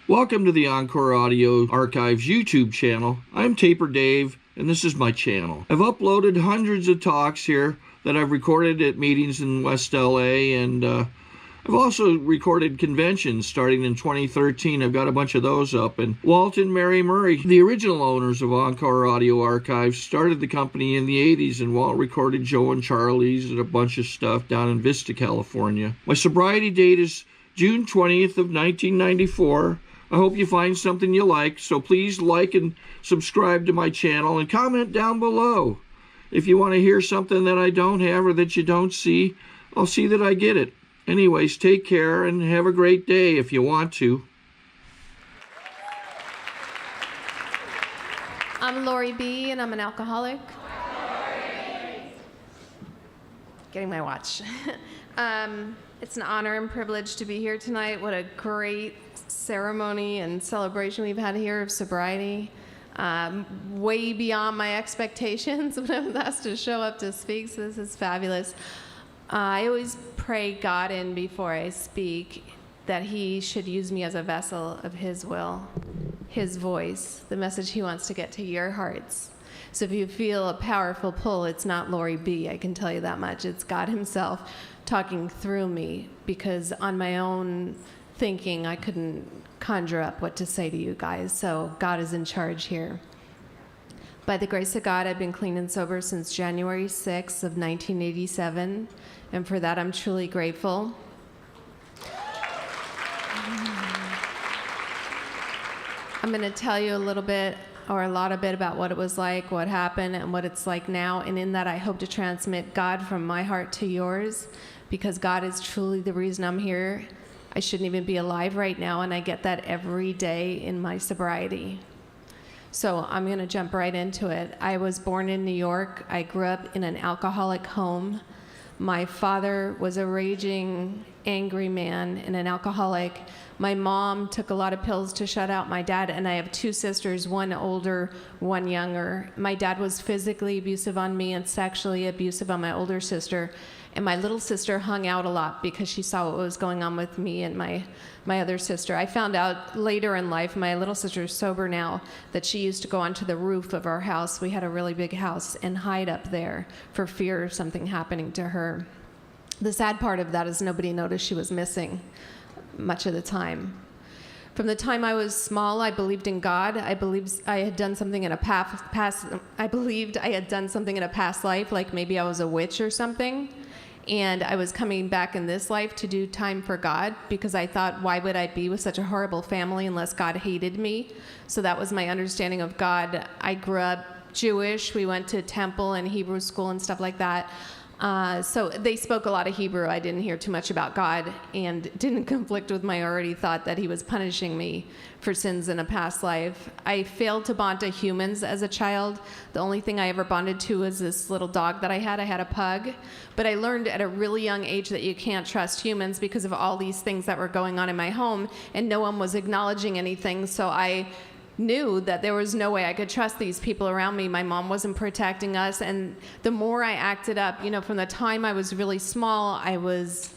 Welcome to the Encore Audio Archives YouTube channel. I'm Taper Dave, and this is my channel. I've uploaded hundreds of talks here that I've recorded at meetings in West LA, and I've also recorded conventions starting in 2013. I've got a bunch of those up. And Walt and Mary Murray, the original owners of Encore Audio Archives, started the company in the 80s, and Walt recorded Joe and Charlie's and a bunch of stuff down in Vista, California. My sobriety date is June 20th of 1994. I hope you find something you like, so please like and subscribe to my channel and comment down below. If you want to hear something that I don't have or that you don't see, I'll see that I get it. Anyways, take care and have a great day if you want to. I'm Laurie B., and I'm an alcoholic. Getting my watch. It's an honor and privilege to be here tonight. What a great ceremony and celebration we've had here of sobriety. Way beyond my expectations when I was asked to show up to speak, so this is fabulous. I always pray God in before I speak that He should use me as a vessel of His will, His voice, the message He wants to get to your hearts. So if you feel a powerful pull, it's not Laurie B., I can tell you that much. It's God Himself talking through me, because on my own thinking, I couldn't conjure up what to say to you guys. So God is in charge here. By the grace of God, I've been clean and sober since January 6th of 1987, and for that I'm truly grateful. I'm going to tell you a little bit, or a lot of bit, about what it was like, what happened, and what it's like now, and in that I hope to transmit God from my heart to yours, because God is truly the reason I'm here. I shouldn't even be alive right now, and I get that every day in my sobriety. So I'm going to jump right into it. I was born in New York. I grew up in an alcoholic home. My father was a raging, angry man and an alcoholic. My mom took a lot of pills to shut out my dad, and I have two sisters, one older, one younger. My dad was physically abusive on me and sexually abusive on my older sister. And my little sister hung out a lot because she saw what was going on with me and my other sister. I found out later in life, my little sister is sober now, that she used to go onto the roof of our house. We had a really big house, and hide up there for fear of something happening to her. The sad part of that is nobody noticed she was missing much of the time. From the time I was small, I believed in God. I believed I had done something in a past life, like maybe I was a witch or something. And I was coming back in this life to do time for God, because I thought, why would I be with such a horrible family unless God hated me? So that was my understanding of God. I grew up Jewish. We went to temple and Hebrew school and stuff like that. So they spoke a lot of Hebrew. I didn't hear too much about God, and didn't conflict with my already thought that He was punishing me for sins in a past life. I failed to bond to humans as a child. The only thing I ever bonded to was this little dog that I had. I had a pug. But I learned at a really young age that you can't trust humans because of all these things that were going on in my home, and no one was acknowledging anything. So I knew that there was no way I could trust these people around me. My mom wasn't protecting us, and the more I acted up, from the time I was really small, I was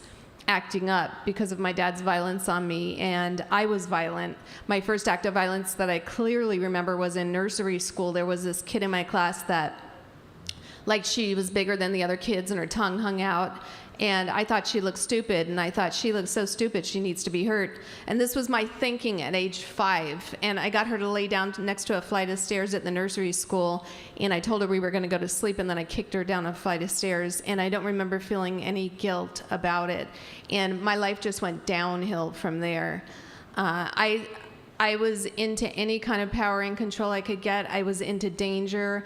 acting up because of my dad's violence on me, and I was violent. My first act of violence that I clearly remember was in nursery school. There was this kid in my class that, like, she was bigger than the other kids and her tongue hung out. And I thought she looked stupid, and I thought, she looks so stupid, she needs to be hurt. And this was my thinking at age 5. And I got her to lay down next to a flight of stairs at the nursery school, and I told her we were going to go to sleep, and then I kicked her down a flight of stairs. And I don't remember feeling any guilt about it. And my life just went downhill from there. I was into any kind of power and control I could get. I was into danger.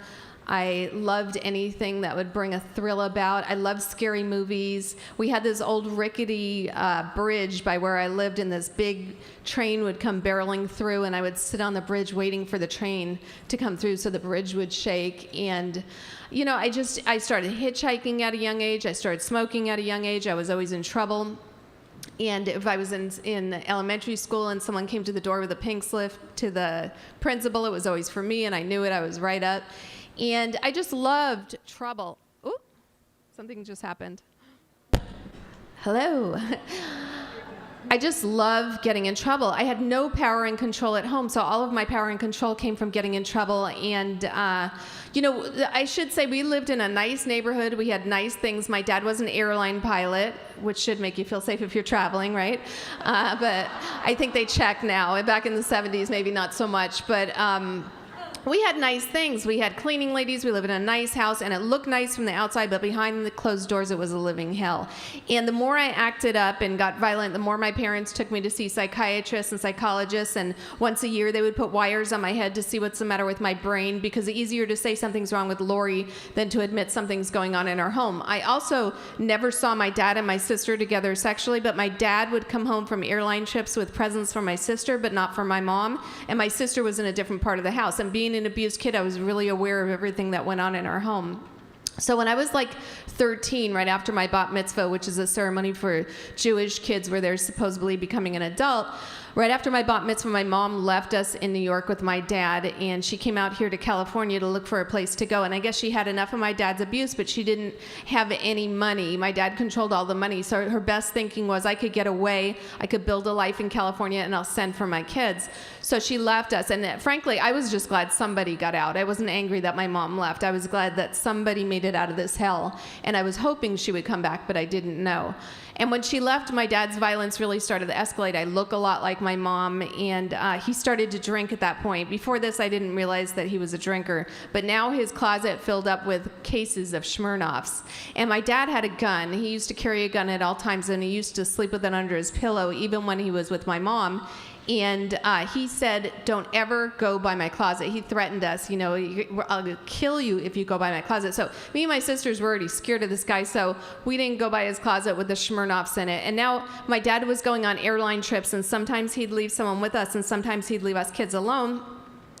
I loved anything that would bring a thrill about. I loved scary movies. We had this old rickety bridge by where I lived, and this big train would come barreling through, and I would sit on the bridge waiting for the train to come through so the bridge would shake. And I started hitchhiking at a young age. I started smoking at a young age. I was always in trouble. And if I was in elementary school and someone came to the door with a pink slip to the principal, it was always for me, and I knew it. I was right up. And I just loved trouble. Ooh, something just happened. Hello. I just love getting in trouble. I had no power and control at home, so all of my power and control came from getting in trouble. And, I should say we lived in a nice neighborhood. We had nice things. My dad was an airline pilot, which should make you feel safe if you're traveling, right? But I think they check now. Back in the 70s, maybe not so much. But we had nice things. We had cleaning ladies. We lived in a nice house, and it looked nice from the outside, but behind the closed doors, it was a living hell. And the more I acted up and got violent, the more my parents took me to see psychiatrists and psychologists, and once a year they would put wires on my head to see what's the matter with my brain, because it's easier to say something's wrong with Laurie than to admit something's going on in our home. I also never saw my dad and my sister together sexually, but my dad would come home from airline trips with presents for my sister, but not for my mom, and my sister was in a different part of the house. And being an abused kid, I was really aware of everything that went on in our home. So when I was like 13, right after my bat mitzvah, which is a ceremony for Jewish kids where they're supposedly becoming an adult, right after my bat mitzvah, my mom left us in New York with my dad, and she came out here to California to look for a place to go. And I guess she had enough of my dad's abuse, but she didn't have any money. My dad controlled all the money, so her best thinking was I could get away, I could build a life in California, and I'll send for my kids. So she left us, and frankly, I was just glad somebody got out. I wasn't angry that my mom left. I was glad that somebody made it out of this hell, and I was hoping she would come back, but I didn't know. And when she left, my dad's violence really started to escalate. I look a lot like my mom, and he started to drink at that point. Before this, I didn't realize that he was a drinker, but now his closet filled up with cases of Smirnoffs. And my dad had a gun. He used to carry a gun at all times, and he used to sleep with it under his pillow, even when he was with my mom. And he said, don't ever go by my closet. He threatened us, I'll kill you if you go by my closet. So me and my sisters were already scared of this guy, so we didn't go by his closet with the Smirnoffs in it. And now my dad was going on airline trips, and sometimes he'd leave someone with us, and sometimes he'd leave us kids alone.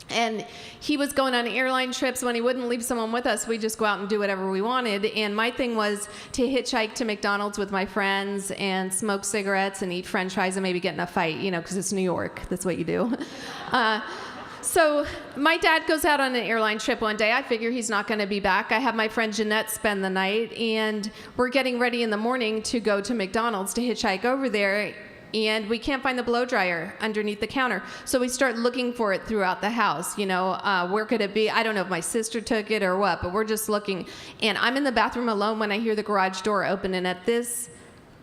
And he was going on airline trips. When he wouldn't leave someone with us, we'd just go out and do whatever we wanted. And my thing was to hitchhike to McDonald's with my friends and smoke cigarettes and eat French fries and maybe get in a fight, because it's New York. That's what you do. So my dad goes out on an airline trip one day. I figure he's not going to be back. I have my friend Jeanette spend the night, and we're getting ready in the morning to go to McDonald's to hitchhike over there. And we can't find the blow dryer underneath the counter. So we start looking for it throughout the house. Where could it be? I don't know if my sister took it or what, but we're just looking. And I'm in the bathroom alone when I hear the garage door open. And at this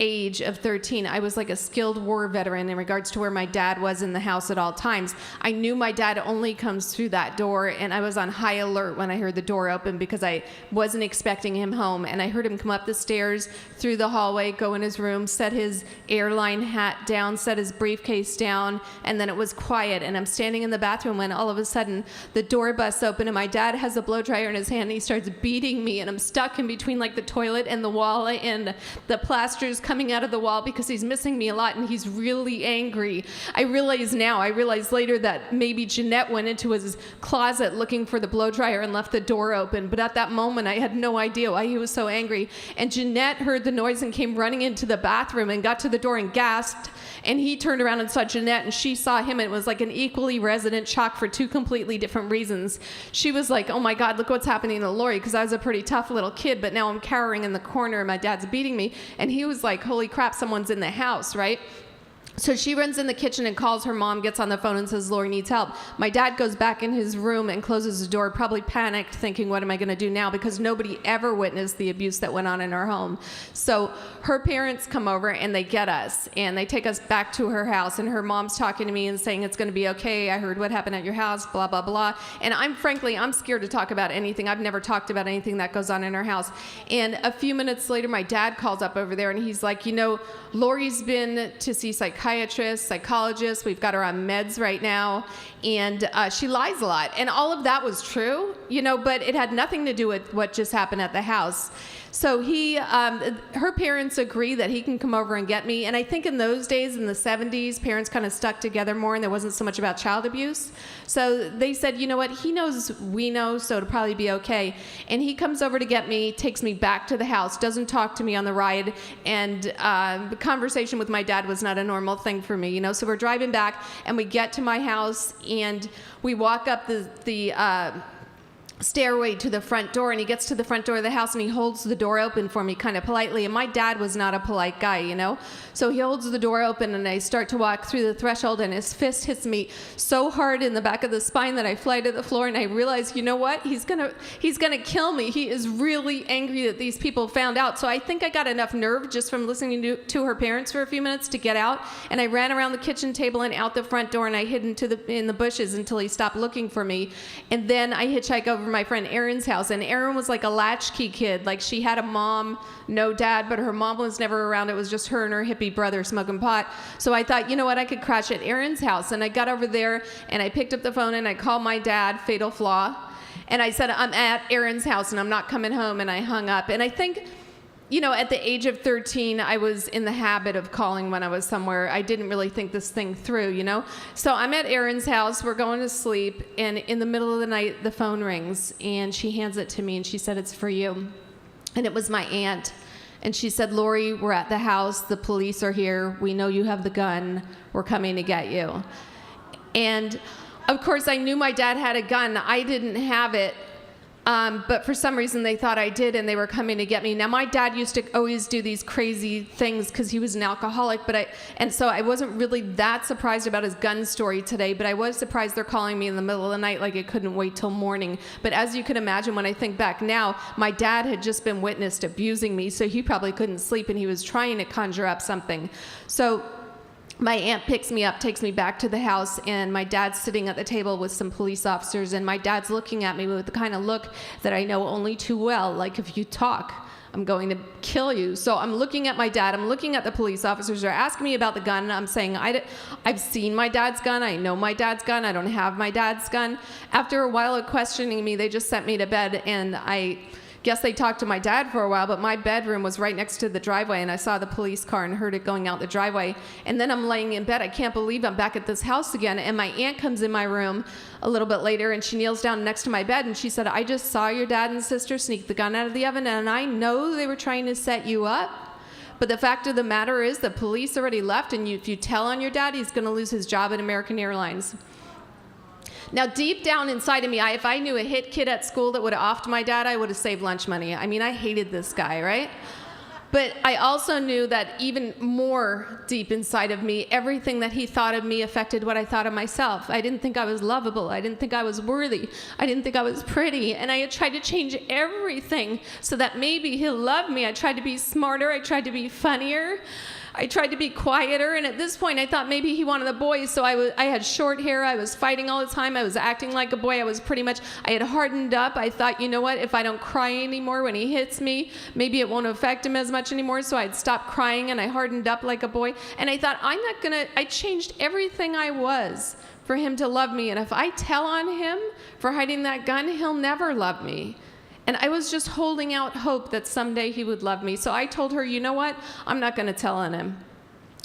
age of 13, I was like a skilled war veteran in regards to where my dad was in the house at all times. I knew my dad only comes through that door, and I was on high alert when I heard the door open because I wasn't expecting him home. And I heard him come up the stairs, through the hallway, go in his room, set his airline hat down, set his briefcase down, and then it was quiet. And I'm standing in the bathroom when all of a sudden the door busts open, and my dad has a blow dryer in his hand, and he starts beating me, and I'm stuck in between like the toilet and the wall, and the plaster's coming out of the wall because he's missing me a lot, and he's really angry. I realize later that maybe Jeanette went into his closet looking for the blow dryer and left the door open, but at that moment I had no idea why he was so angry. And Jeanette heard the noise and came running into the bathroom and got to the door and gasped, and he turned around and saw Jeanette, and she saw him, and it was like an equally resonant shock for two completely different reasons. She was like, oh my God, look what's happening to Laurie, because I was a pretty tough little kid, but now I'm cowering in the corner and my dad's beating me. And he was like, holy crap, someone's in the house, right? So she runs in the kitchen and calls her mom, gets on the phone and says, Laurie needs help. My dad goes back in his room and closes the door, probably panicked, thinking, what am I going to do now? Because nobody ever witnessed the abuse that went on in our home. So her parents come over and they get us, and they take us back to her house, and her mom's talking to me and saying, it's going to be okay. I heard what happened at your house, blah, blah, blah. And I'm scared to talk about anything. I've never talked about anything that goes on in our house. And a few minutes later, my dad calls up over there, and he's like, Laurie's been to see psychiatrists, psychologists. We've got her on meds right now, and she lies a lot. And all of that was true, but it had nothing to do with what just happened at the house. So her parents agree that he can come over and get me. And I think in those days, in the 70s, parents kind of stuck together more, and there wasn't so much about child abuse. So they said, you know what, he knows we know, so it'll probably be okay. And he comes over to get me, takes me back to the house, doesn't talk to me on the ride, and the conversation with my dad was not a normal thing for me, So we're driving back, and we get to my house, and we walk up the stairway to the front door, and he gets to the front door of the house and he holds the door open for me kind of politely. And my dad was not a polite guy, you know, so he holds the door open and I start to walk through the threshold and his fist hits me so hard in the back of the spine that I fly to the floor, and I realize, you know what, he's gonna kill me. He is really angry that these people found out. So I think I got enough nerve just from listening to her parents for a few minutes to get out, and I ran around the kitchen table and out the front door, and I hid in the bushes until he stopped looking for me. And then I hitchhiked over my friend Erin's house, and Erin was like a latchkey kid. Like, she had a mom, no dad, but her mom was never around. It was just her and her hippie brother smoking pot. So I thought, you know what, I could crash at Erin's house. And I got over there and I picked up the phone and I called my dad, fatal flaw, and I said, I'm at Erin's house and I'm not coming home, and I hung up. And I think, you know, at the age of 13, I was in the habit of calling when I was somewhere. I didn't really think this thing through, you know? So I'm at Erin's house, we're going to sleep, and in the middle of the night, the phone rings, and she hands it to me, and she said, it's for you. And it was my aunt. And she said, Laurie, we're at the house, the police are here, we know you have the gun, we're coming to get you. And of course, I knew my dad had a gun. I didn't have it. But for some reason they thought I did, and they were coming to get me. Now, my dad used to always do these crazy things because he was an alcoholic, and so I wasn't really that surprised about his gun story today, but I was surprised they're calling me in the middle of the night like it couldn't wait till morning. But as you can imagine, when I think back now, my dad had just been witnessed abusing me, so he probably couldn't sleep, and he was trying to conjure up something. So my aunt picks me up, takes me back to the house, and my dad's sitting at the table with some police officers, and my dad's looking at me with the kind of look that I know only too well, like, if you talk, I'm going to kill you. So I'm looking at my dad, I'm looking at the police officers, they're asking me about the gun, and I'm saying, I've seen my dad's gun, I know my dad's gun, I don't have my dad's gun. After a while of questioning me, they just sent me to bed, and I guess they talked to my dad for a while, but my bedroom was right next to the driveway, and I saw the police car and heard it going out the driveway. And then I'm laying in bed. I can't believe I'm back at this house again. And my aunt comes in my room a little bit later, and she kneels down next to my bed, and she said, I just saw your dad and sister sneak the gun out of the oven, and I know they were trying to set you up. But the fact of the matter is the police already left, and if you tell on your dad, he's going to lose his job at American Airlines. Now, deep down inside of me, if I knew a hit kid at school that would have offed my dad, I would have saved lunch money. I mean, I hated this guy, right? But I also knew that even more deep inside of me, everything that he thought of me affected what I thought of myself. I didn't think I was lovable. I didn't think I was worthy. I didn't think I was pretty. And I had tried to change everything so that maybe he'll love me. I tried to be smarter. I tried to be funnier. I tried to be quieter, and at this point I thought maybe he wanted the boys, so I had short hair, I was fighting all the time, I was acting like a boy, I had hardened up. I thought, you know what, if I don't cry anymore when he hits me, maybe it won't affect him as much anymore, so I'd stop crying, and I hardened up like a boy, and I thought, I changed everything I was for him to love me, and if I tell on him for hiding that gun, he'll never love me. And I was just holding out hope that someday he would love me. So I told her, you know what? I'm not going to tell on him.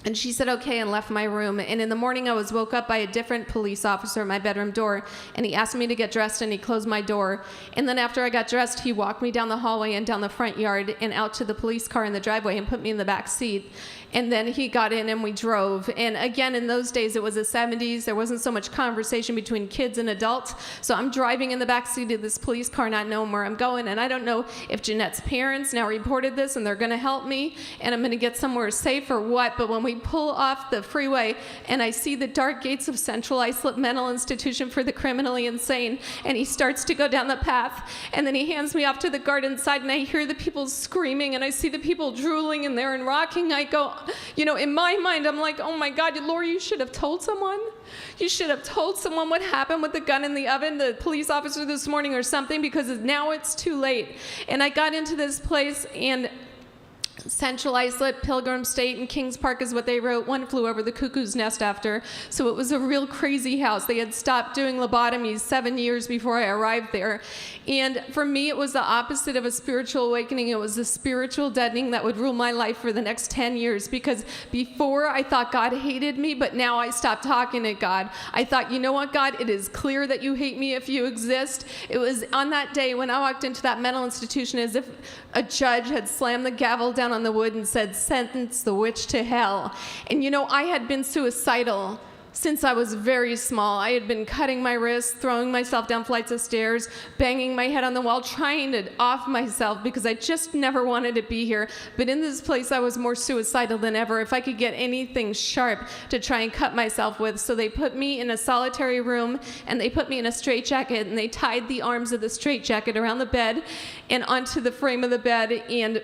And she said, okay, and left my room. And in the morning, I was woke up by a different police officer at my bedroom door. And he asked me to get dressed, and he closed my door. And then after I got dressed, he walked me down the hallway and down the front yard and out to the police car in the driveway and put me in the back seat. And then he got in and we drove. And again, in those days, it was the 70s. There wasn't so much conversation between kids and adults. So I'm driving in the back seat of this police car, not knowing where I'm going. And I don't know if Jeanette's parents now reported this and they're going to help me and I'm going to get somewhere safe or what. But when we pull off the freeway and I see the dark gates of Central Islip Mental Institution for the Criminally Insane, and he starts to go down the path, and then he hands me off to the guard inside, and I hear the people screaming, and I see the people drooling in there and rocking. I go, you know, in my mind, I'm like, oh my God, Laurie, you should have told someone. You should have told someone what happened with the gun in the oven, the police officer this morning or something, because now it's too late. And I got into this place, and Central Islip, Pilgrim State, and Kings Park is what they wrote. One flew over the cuckoo's nest after. So it was a real crazy house. They had stopped doing lobotomies 7 years before I arrived there. And for me, it was the opposite of a spiritual awakening. It was a spiritual deadening that would rule my life for the next 10 years. Because before, I thought God hated me, but now I stopped talking to God. I thought, you know what, God? It is clear that you hate me if you exist. It was on that day when I walked into that mental institution as if a judge had slammed the gavel down on the wood and said, sentence the witch to hell. And you know, I had been suicidal since I was very small. I had been cutting my wrists, throwing myself down flights of stairs, banging my head on the wall, trying to off myself because I just never wanted to be here. But in this place, I was more suicidal than ever. If I could get anything sharp to try and cut myself with. So they put me in a solitary room, and they put me in a straitjacket, and they tied the arms of the straitjacket around the bed and onto the frame of the bed. And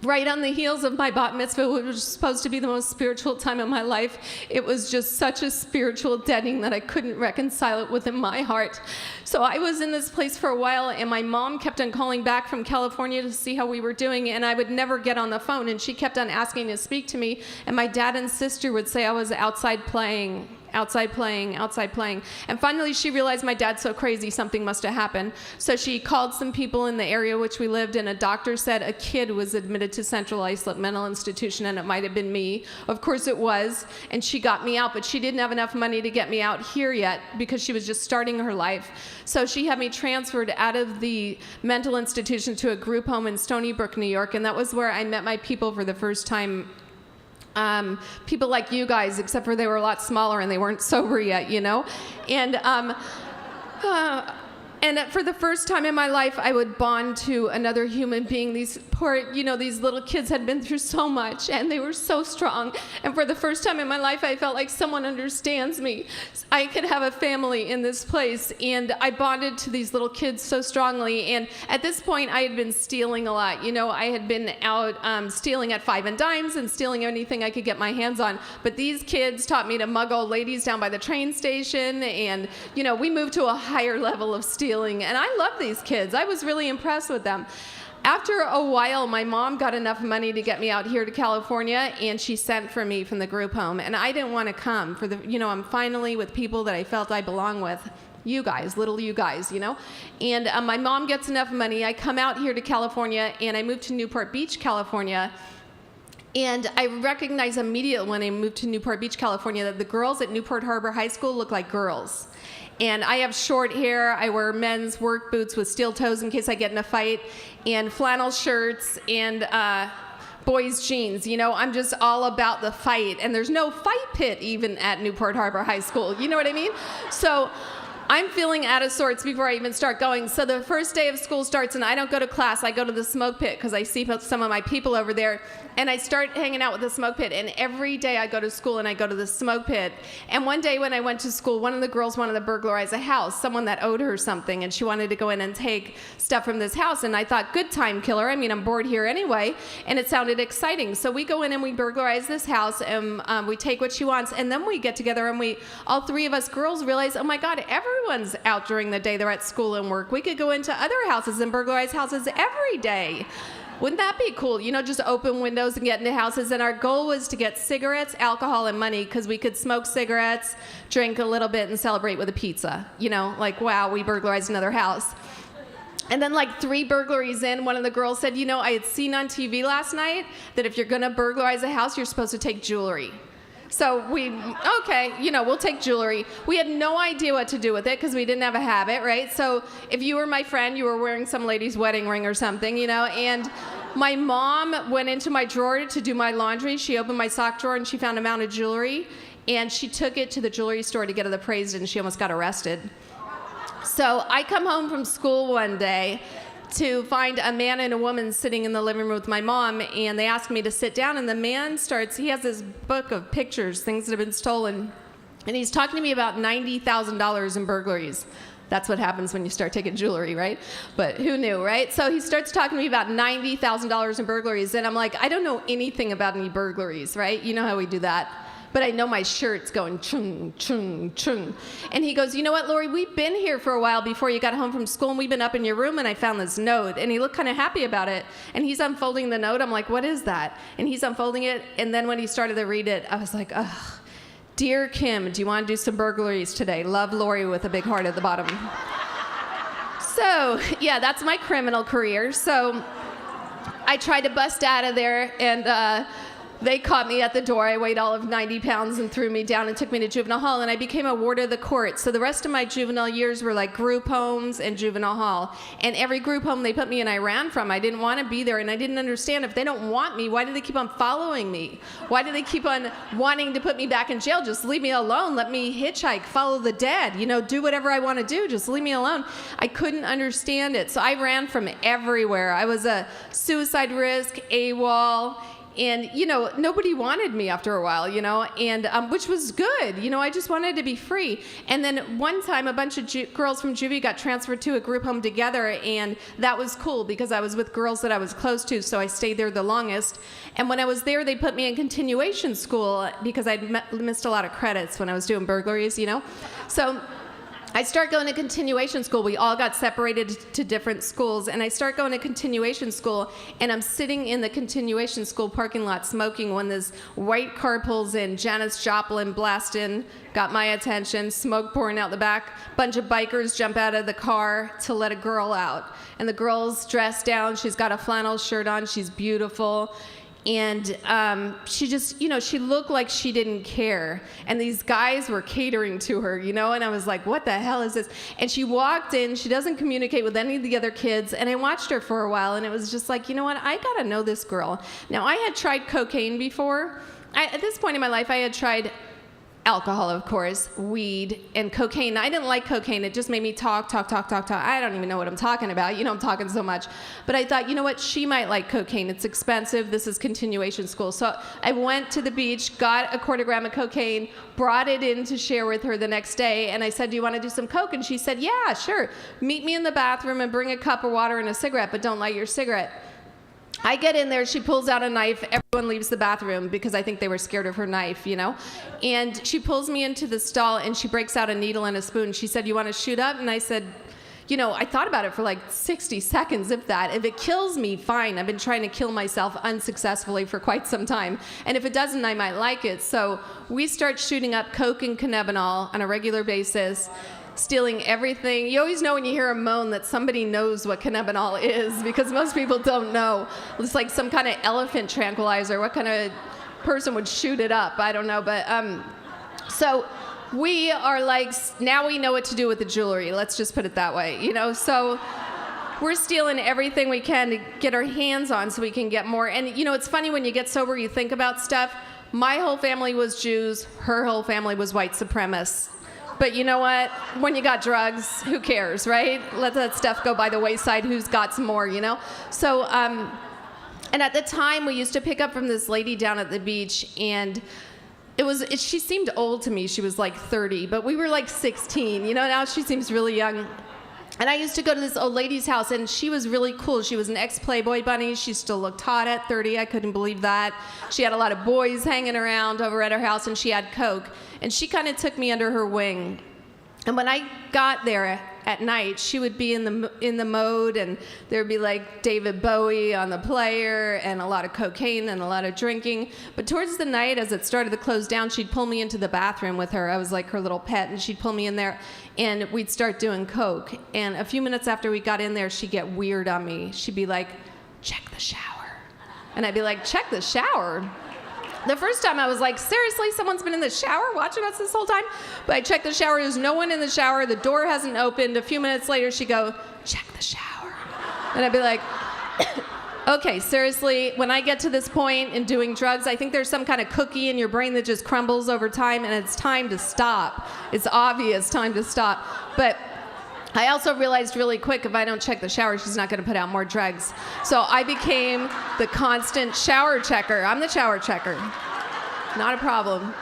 right on the heels of my bat mitzvah, which was supposed to be the most spiritual time of my life, it was just such a spiritual deadening that I couldn't reconcile it within my heart. So I was in this place for a while, and my mom kept on calling back from California to see how we were doing, and I would never get on the phone, and she kept on asking to speak to me, and my dad and sister would say I was outside playing. And finally she realized my dad's so crazy, something must have happened. So she called some people in the area which we lived in. A doctor said a kid was admitted to Central Islip Mental Institution, and it might have been me. Of course it was, and she got me out, but she didn't have enough money to get me out here yet because she was just starting her life. So she had me transferred out of the mental institution to a group home in Stony Brook, New York, and that was where I met my people for the first time. People like you guys, except for they were a lot smaller and they weren't sober yet, you know? And for the first time in my life, I would bond to another human being. These poor, these little kids had been through so much, and they were so strong. And for the first time in my life, I felt like someone understands me. I could have a family in this place, and I bonded to these little kids so strongly. And at this point, I had been stealing a lot. I had been out stealing at 5 and dimes and stealing anything I could get my hands on. But these kids taught me to mug old ladies down by the train station, and, we moved to a higher level of stealing. And I love these kids. I was really impressed with them. After a while, my mom got enough money to get me out here to California, and she sent for me from the group home. And I didn't want to come I'm finally with people that I felt I belong with. You guys, little you guys, And my mom gets enough money. I come out here to California, and I moved to Newport Beach, California. And I recognized immediately when I moved to Newport Beach, California, that the girls at Newport Harbor High School look like girls. And I have short hair, I wear men's work boots with steel toes in case I get in a fight, and flannel shirts, and boys' jeans. I'm just all about the fight. And there's no fight pit even at Newport Harbor High School. You know what I mean? So I'm feeling out of sorts before I even start going. So the first day of school starts, and I don't go to class. I go to the smoke pit because I see some of my people over there. And I start hanging out with the smoke pit. And every day I go to school and I go to the smoke pit. And one day when I went to school, one of the girls wanted to burglarize a house, someone that owed her something. And she wanted to go in and take stuff from this house. And I thought, good time killer. I mean, I'm bored here anyway. And it sounded exciting. So we go in and we burglarize this house, and we take what she wants. And then we get together and all three of us girls realize, oh my God, everyone's out during the day. They're at school and work. We could go into other houses and burglarize houses every day. Wouldn't that be cool? Just open windows and get into houses. And our goal was to get cigarettes, alcohol, and money, because we could smoke cigarettes, drink a little bit, and celebrate with a pizza. Like, wow, we burglarized another house. And then 3 burglaries in, one of the girls said, I had seen on TV last night that if you're going to burglarize a house, you're supposed to take jewelry. So we'll take jewelry. We had no idea what to do with it because we didn't have a habit, right? So if you were my friend, you were wearing some lady's wedding ring or something, and my mom went into my drawer to do my laundry. She opened my sock drawer and she found a amount of jewelry, and she took it to the jewelry store to get it appraised, and she almost got arrested. So I come home from school one day to find a man and a woman sitting in the living room with my mom, and they asked me to sit down, and the man he has this book of pictures, things that have been stolen, and he's talking to me about $90,000 in burglaries. That's what happens when you start taking jewelry, right? But who knew, right? So he starts talking to me about $90,000 in burglaries, and I'm like, I don't know anything about any burglaries, right? You know how we do that. But I know my shirt's going chung, chung, chung. And he goes, you know what, Laurie, we've been here for a while before you got home from school, and we've been up in your room, and I found this note. And he looked kind of happy about it. And he's unfolding the note. I'm like, what is that? And he's unfolding it. And then when he started to read it, I was like, ugh. Dear Kim, do you want to do some burglaries today? Love, Laurie, with a big heart at the bottom. So, yeah, that's my criminal career. So I tried to bust out of there, and they caught me at the door. I weighed all of 90 pounds and threw me down and took me to juvenile hall, and I became a ward of the court. So the rest of my juvenile years were like group homes and juvenile hall. And every group home they put me in, I ran from. I didn't want to be there, and I didn't understand, if they don't want me, why do they keep on following me? Why do they keep on wanting to put me back in jail? Just leave me alone. Let me hitchhike, follow the dead, do whatever I want to do. Just leave me alone. I couldn't understand it. So I ran from everywhere. I was a suicide risk, AWOL, and, nobody wanted me after a while, and which was good. I just wanted to be free. And then one time, a bunch of girls from juvie got transferred to a group home together, and that was cool because I was with girls that I was close to, so I stayed there the longest. And when I was there, they put me in continuation school because I'd missed a lot of credits when I was doing burglaries, So I start going to continuation school. We all got separated to different schools, and I start going to continuation school, and I'm sitting in the continuation school parking lot smoking when this white car pulls in, Janis Joplin blasting, got my attention, smoke pouring out the back, bunch of bikers jump out of the car to let a girl out. And the girl's dressed down, she's got a flannel shirt on, she's beautiful. And she just, she looked like she didn't care. And these guys were catering to her, and I was like, what the hell is this? And she walked in, she doesn't communicate with any of the other kids. And I watched her for a while, and it was just like, I got to know this girl. Now, I had tried cocaine before. At this point in my life, I had tried alcohol, of course, weed, and cocaine. I didn't like cocaine. It just made me talk. I don't even know what I'm talking about. I'm talking so much. But I thought, what? She might like cocaine. It's expensive. This is continuation school. So I went to the beach, got a quarter-gram of cocaine, brought it in to share with her the next day, and I said, do you want to do some coke? And she said, yeah, sure. Meet me in the bathroom and bring a cup of water and a cigarette, but don't light your cigarette. I get in there, she pulls out a knife, everyone leaves the bathroom because I think they were scared of her knife, And she pulls me into the stall and she breaks out a needle and a spoon. She said, you want to shoot up? And I said, I thought about it for like 60 seconds, if that. If it kills me, fine. I've been trying to kill myself unsuccessfully for quite some time. And if it doesn't, I might like it. So we start shooting up coke and cannabinol on a regular basis, stealing everything. You always know when you hear a moan that somebody knows what cannabinol is, because most people don't know. It's like some kind of elephant tranquilizer. What kind of person would shoot it up? I don't know. But so we are like, now we know what to do with the jewelry. Let's just put it that way, So we're stealing everything we can to get our hands on so we can get more. And, it's funny when you get sober, you think about stuff. My whole family was Jews. Her whole family was white supremacists. But you know what? When you got drugs, who cares, right? Let that stuff go by the wayside. Who's got some more, So, and at the time, we used to pick up from this lady down at the beach, and she seemed old to me. She was like 30, but we were like 16. Now she seems really young. And I used to go to this old lady's house, and she was really cool. She was an ex-Playboy bunny. She still looked hot at 30. I couldn't believe that. She had a lot of boys hanging around over at her house, and she had coke. And she kind of took me under her wing. And when I got there at night, she would be in the mode, and there would be like David Bowie on the player, and a lot of cocaine and a lot of drinking. But towards the night, as it started to close down, she'd pull me into the bathroom with her. I was like her little pet, and she'd pull me in there, and we'd start doing coke. And a few minutes after we got in there, she'd get weird on me. She'd be like, check the shower. And I'd be like, check the shower? The first time I was like, seriously, someone's been in the shower watching us this whole time? But I checked the shower, there's no one in the shower, the door hasn't opened. A few minutes later, she'd go, check the shower. And I'd be like, okay, seriously, when I get to this point in doing drugs, I think there's some kind of cookie in your brain that just crumbles over time, and it's time to stop. It's obvious time to stop. But I also realized really quick, if I don't check the shower, she's not going to put out more drugs. So I became the constant shower checker. I'm the shower checker. Not a problem.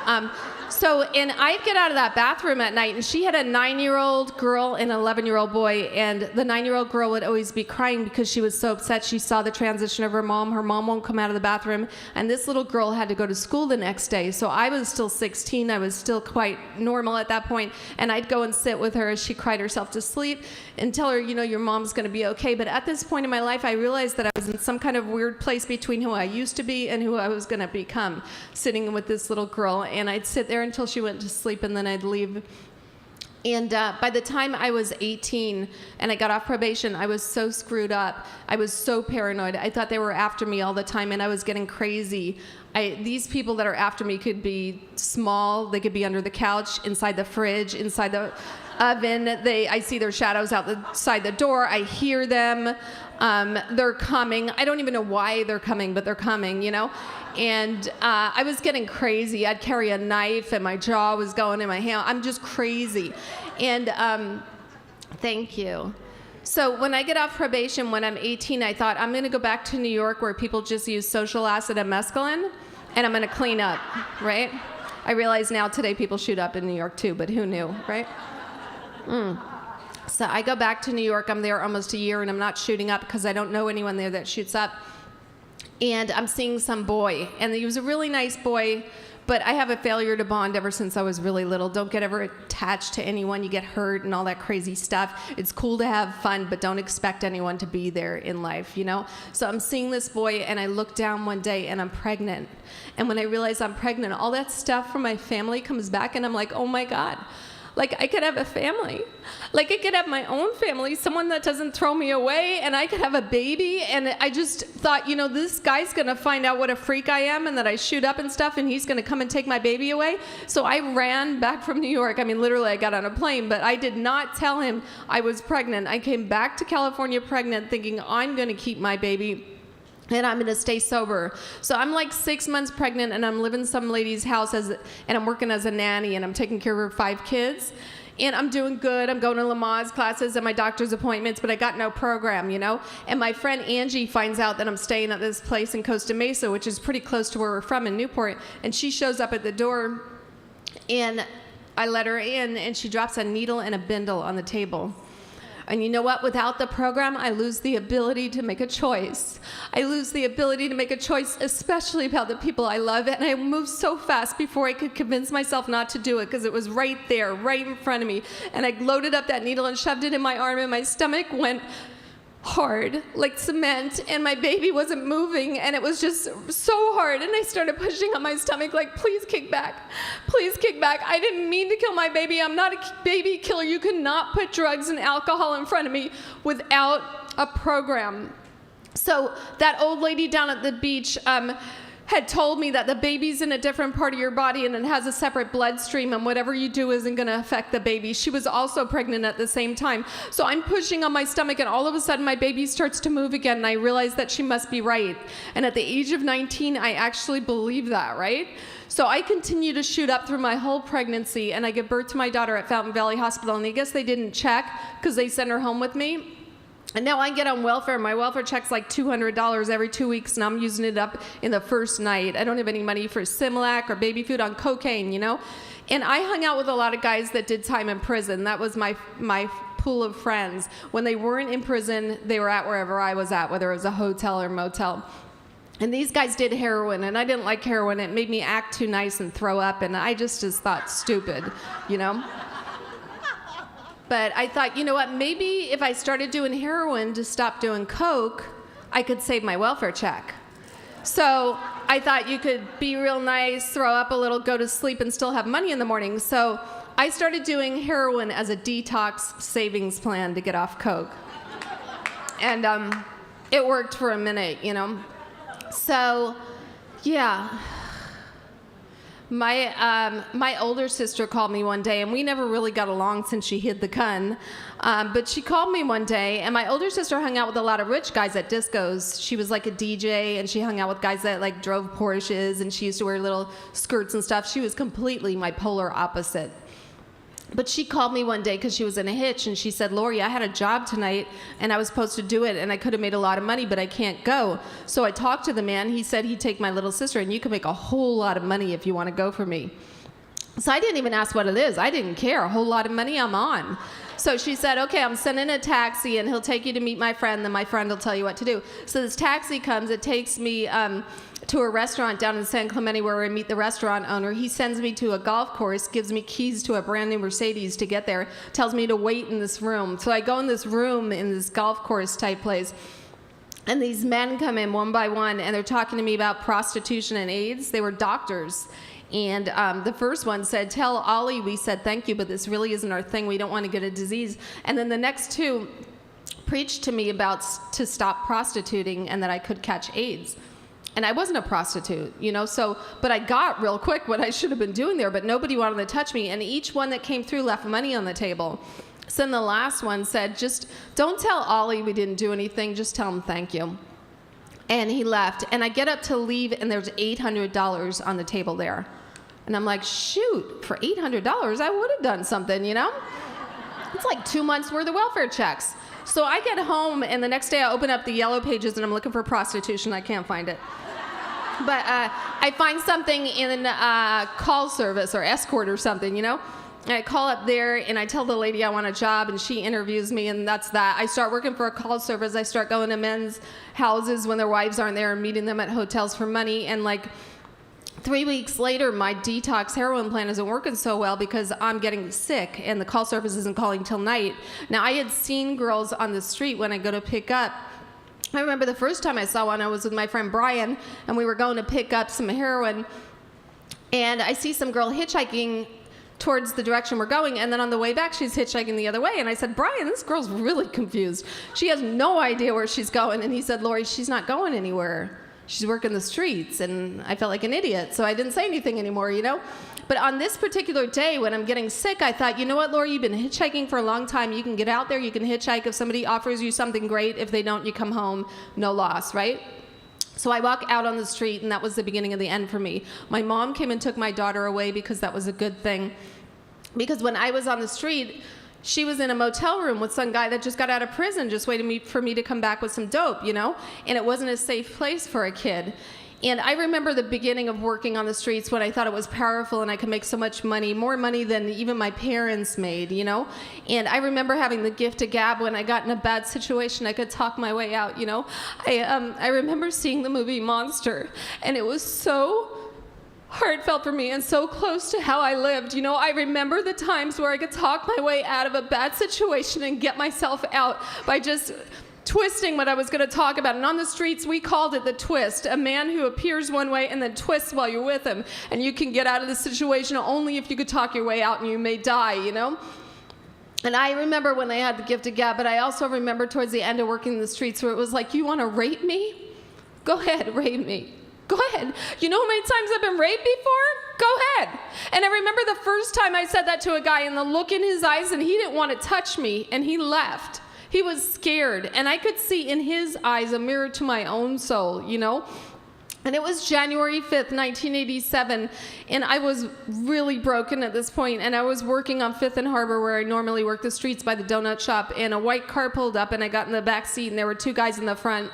And I'd get out of that bathroom at night, and she had a 9-year-old girl and an 11-year-old boy, and the 9-year-old girl would always be crying because she was so upset. She saw the transition of her mom. Her mom won't come out of the bathroom, and this little girl had to go to school the next day. So I was still 16. I was still quite normal at that point, and I'd go and sit with her as she cried herself to sleep and tell her, your mom's going to be okay. But at this point in my life, I realized that I was in some kind of weird place between who I used to be and who I was going to become, sitting with this little girl, and I'd sit there until she went to sleep, and then I'd leave. And by the time I was 18 and I got off probation, I was so screwed up. I was so paranoid. I thought they were after me all the time, and I was getting crazy. These people that are after me could be small. They could be under the couch, inside the fridge, inside the oven. I see their shadows outside the door. I hear them. They're coming. I don't even know why they're coming, but they're coming, you know? And I was getting crazy. I'd carry a knife, and my jaw was going in my hand. I'm just crazy. And thank you. So when I get off probation, when I'm 18, I thought, I'm going to go back to New York where people just use social acid and mescaline, and I'm going to clean up, right? I realize now today people shoot up in New York too, but who knew, right? So I go back to New York. I'm there almost a year, and I'm not shooting up because I don't know anyone there that shoots up. And I'm seeing some boy, and he was a really nice boy, but I have a failure to bond ever since I was really little. Don't get ever attached to anyone. You get hurt and all that crazy stuff. It's cool to have fun, but don't expect anyone to be there in life, you know? So I'm seeing this boy, and I look down one day, and I'm pregnant. And when I realize I'm pregnant, all that stuff from my family comes back, and I'm like, oh my God. Like, I could have a family. Like, I could have my own family, someone that doesn't throw me away, and I could have a baby. And I just thought, you know, this guy's going to find out what a freak I am and that I shoot up and stuff, and he's going to come and take my baby away. So I ran back from New York. I mean, literally, I got on a plane, but I did not tell him I was pregnant. I came back to California pregnant, thinking I'm going to keep my baby and I'm gonna stay sober. So I'm like 6 months pregnant, and I'm living in some lady's house and I'm working as a nanny, and I'm taking care of her 5 kids. And I'm doing good. I'm going to Lamaze classes and my doctor's appointments, but I got no program, you know? And my friend Angie finds out that I'm staying at this place in Costa Mesa, which is pretty close to where we're from in Newport. And she shows up at the door, and I let her in, and she drops a needle and a bindle on the table. And you know what? Without the program, I lose the ability to make a choice. I lose the ability to make a choice, especially about the people I love. And I moved so fast before I could convince myself not to do it, because it was right there, right in front of me. And I loaded up that needle and shoved it in my arm, and my stomach went hard, like cement, and my baby wasn't moving, and it was just so hard. And I started pushing on my stomach like, please kick back. Please kick back. I didn't mean to kill my baby. I'm not a baby killer. You cannot put drugs and alcohol in front of me without a program. So that old lady down at the beach had told me that the baby's in a different part of your body and it has a separate bloodstream, and whatever you do isn't going to affect the baby. She was also pregnant at the same time. So I'm pushing on my stomach, and all of a sudden my baby starts to move again, and I realize that she must be right. And at the age of 19, I actually believe that, right? So I continue to shoot up through my whole pregnancy, and I give birth to my daughter at Fountain Valley Hospital, and I guess they didn't check because they sent her home with me. And now I get on welfare. My welfare check's like $200 every 2 weeks, and I'm using it up in the first night. I don't have any money for Similac or baby food, on cocaine, you know? And I hung out with a lot of guys that did time in prison. That was my pool of friends. When they weren't in prison, they were at wherever I was at, whether it was a hotel or motel. And these guys did heroin, and I didn't like heroin. It made me act too nice and throw up, and I just thought stupid, you know? But I thought, you know what, maybe if I started doing heroin to stop doing coke, I could save my welfare check. So I thought you could be real nice, throw up a little, go to sleep, and still have money in the morning. So I started doing heroin as a detox savings plan to get off coke. And it worked for a minute, you know. So, yeah. My older sister called me one day, and we never really got along since she hid the gun. But she called me one day, and my older sister hung out with a lot of rich guys at discos. She was like a DJ, and she hung out with guys that like drove Porsches, and she used to wear little skirts and stuff. She was completely my polar opposite. But she called me one day because she was in a hitch, and she said, Laurie, I had a job tonight, and I was supposed to do it, and I could have made a lot of money, but I can't go. So I talked to the man. He said he'd take my little sister, and you can make a whole lot of money if you want to go for me. So I didn't even ask what it is. I didn't care. A whole lot of money, I'm on. So she said, okay, I'm sending a taxi, and he'll take you to meet my friend, then my friend will tell you what to do. So this taxi comes. It takes me to a restaurant down in San Clemente where I meet the restaurant owner. He sends me to a golf course, gives me keys to a brand new Mercedes to get there, tells me to wait in this room. So I go in this room in this golf course type place, and these men come in one by one, and they're talking to me about prostitution and AIDS. They were doctors. And the first one said, tell Ollie we said thank you, but this really isn't our thing. We don't want to get a disease. And then the next two preached to me about to stop prostituting and that I could catch AIDS. And I wasn't a prostitute, but I got real quick what I should have been doing there, but nobody wanted to touch me. And each one that came through left money on the table. So then the last one said, just don't tell Ollie we didn't do anything, just tell him thank you. And he left. And I get up to leave, and there's $800 on the table there. And I'm like, shoot, for $800, I would have done something, It's like 2 months worth of welfare checks. So I get home, and the next day I open up the yellow pages, and I'm looking for prostitution. I can't find it. But I find something in call service or escort or something, And I call up there, and I tell the lady I want a job, and she interviews me, and that's that. I start working for a call service. I start going to men's houses when their wives aren't there and meeting them at hotels for money. And 3 weeks later, my detox heroin plan isn't working so well because I'm getting sick, and the call service isn't calling till night. Now, I had seen girls on the street when I go to pick up. I remember the first time I saw one, I was with my friend Brian, and we were going to pick up some heroin, and I see some girl hitchhiking towards the direction we're going, and then on the way back, she's hitchhiking the other way, and I said, Brian, this girl's really confused. She has no idea where she's going, and he said, Laurie, she's not going anywhere. She's working the streets, and I felt like an idiot, so I didn't say anything anymore, But on this particular day, when I'm getting sick, I thought, you know what, Laurie, you've been hitchhiking for a long time. You can get out there, you can hitchhike. If somebody offers you something, great. If they don't, you come home, no loss, right? So I walk out on the street, and that was the beginning of the end for me. My mom came and took my daughter away because that was a good thing. Because when I was on the street, she was in a motel room with some guy that just got out of prison, just waiting for me to come back with some dope, And it wasn't a safe place for a kid. And I remember the beginning of working on the streets when I thought it was powerful and I could make so much money, more money than even my parents made, And I remember having the gift of gab when I got in a bad situation. I could talk my way out, I remember seeing the movie Monster, and it was so heartfelt for me and so close to how I lived. I remember the times where I could talk my way out of a bad situation and get myself out by just twisting what I was going to talk about. And on the streets, we called it the twist. A man who appears one way and then twists while you're with him. And you can get out of the situation only if you could talk your way out, and you may die, And I remember when I had the gift of gab, but I also remember towards the end of working in the streets where it was like, you want to rape me? Go ahead, rape me. Go ahead. You know how many times I've been raped before? Go ahead. And I remember the first time I said that to a guy, and the look in his eyes, and he didn't want to touch me, and he left. He was scared, and I could see in his eyes a mirror to my own soul, And it was January 5th, 1987, and I was really broken at this point, and I was working on 5th and Harbor where I normally work the streets by the donut shop, and a white car pulled up, and I got in the back seat, and there were two guys in the front.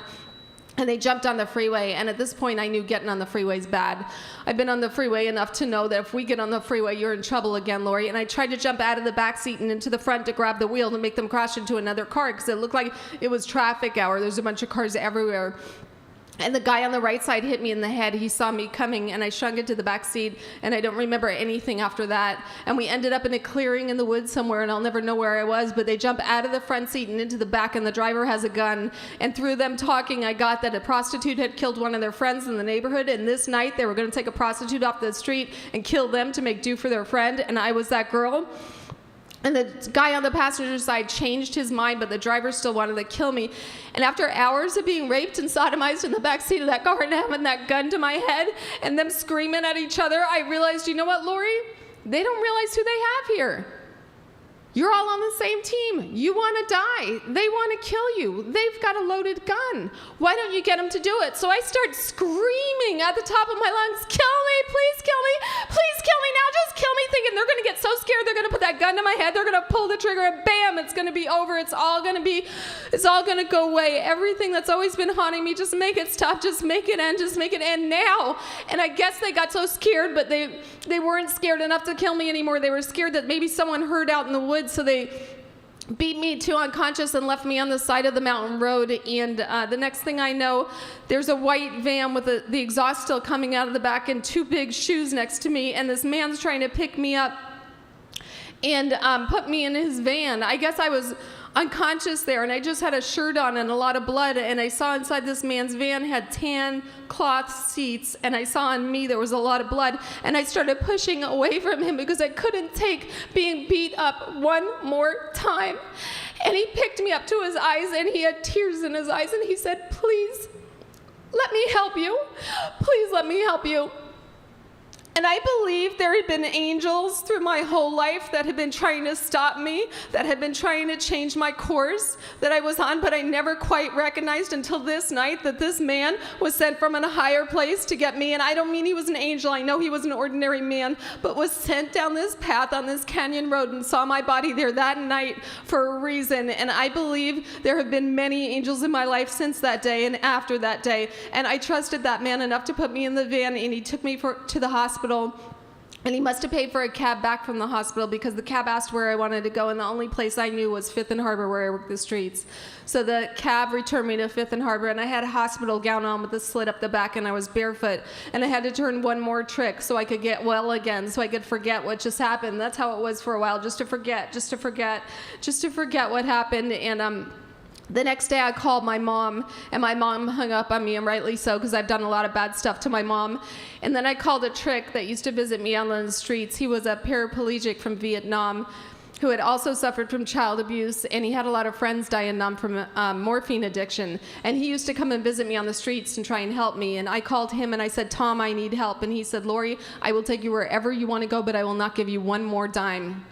And they jumped on the freeway, and at this point, I knew getting on the freeway is bad. I've been on the freeway enough to know that if we get on the freeway, you're in trouble again, Laurie. And I tried to jump out of the back seat and into the front to grab the wheel to make them crash into another car because it looked like it was traffic hour. There's a bunch of cars everywhere. And the guy on the right side hit me in the head. He saw me coming, and I shrunk into the back seat, and I don't remember anything after that. And we ended up in a clearing in the woods somewhere, and I'll never know where I was, but they jump out of the front seat and into the back, and the driver has a gun. And through them talking, I got that a prostitute had killed one of their friends in the neighborhood, and this night they were going to take a prostitute off the street and kill them to make do for their friend, and I was that girl. And the guy on the passenger side changed his mind, but the driver still wanted to kill me. And after hours of being raped and sodomized in the backseat of that car and having that gun to my head and them screaming at each other, I realized, you know what, Laurie? They don't realize who they have here. You're all on the same team. You want to die. They want to kill you. They've got a loaded gun. Why don't you get them to do it? So I start screaming at the top of my lungs, kill me, please kill me, please kill me now, just kill me, thinking they're going to get so scared they're going to put that gun to my head, they're going to pull the trigger, and bam, it's going to be over. It's all going to go away. Everything that's always been haunting me, just make it stop, just make it end now. And I guess they got so scared, but they weren't scared enough to kill me anymore. They were scared that maybe someone heard out in the woods, so they beat me to unconscious and left me on the side of the mountain road. And the next thing I know, there's a white van with the exhaust still coming out of the back and two big shoes next to me, and this man's trying to pick me up and put me in his van. I guess I was unconscious there, and I just had a shirt on and a lot of blood, and I saw inside this man's van had tan cloth seats, and I saw on me there was a lot of blood, and I started pushing away from him because I couldn't take being beat up one more time. And he picked me up to his eyes, and he had tears in his eyes, and he said, please, let me help you. Please let me help you. And I believe there had been angels through my whole life that had been trying to stop me, that had been trying to change my course that I was on, but I never quite recognized until this night that this man was sent from a higher place to get me. And I don't mean he was an angel. I know he was an ordinary man, but was sent down this path on this canyon road and saw my body there that night for a reason. And I believe there have been many angels in my life since that day and after that day. And I trusted that man enough to put me in the van, and he took me to the hospital. And he must have paid for a cab back from the hospital because the cab asked where I wanted to go, and the only place I knew was Fifth and Harbor, where I worked the streets. So the cab returned me to Fifth and Harbor, and I had a hospital gown on with a slit up the back, and I was barefoot. And I had to turn one more trick so I could get well again, so I could forget what just happened. That's how it was for a while, just to forget what happened. And the next day I called my mom, and my mom hung up on me, and rightly so, because I've done a lot of bad stuff to my mom. And then I called a trick that used to visit me on the streets. He was a paraplegic from Vietnam who had also suffered from child abuse, and he had a lot of friends die in Nam from morphine addiction. And he used to come and visit me on the streets and try and help me. And I called him and I said, Tom, I need help. And he said, Laurie, I will take you wherever you want to go, but I will not give you one more dime.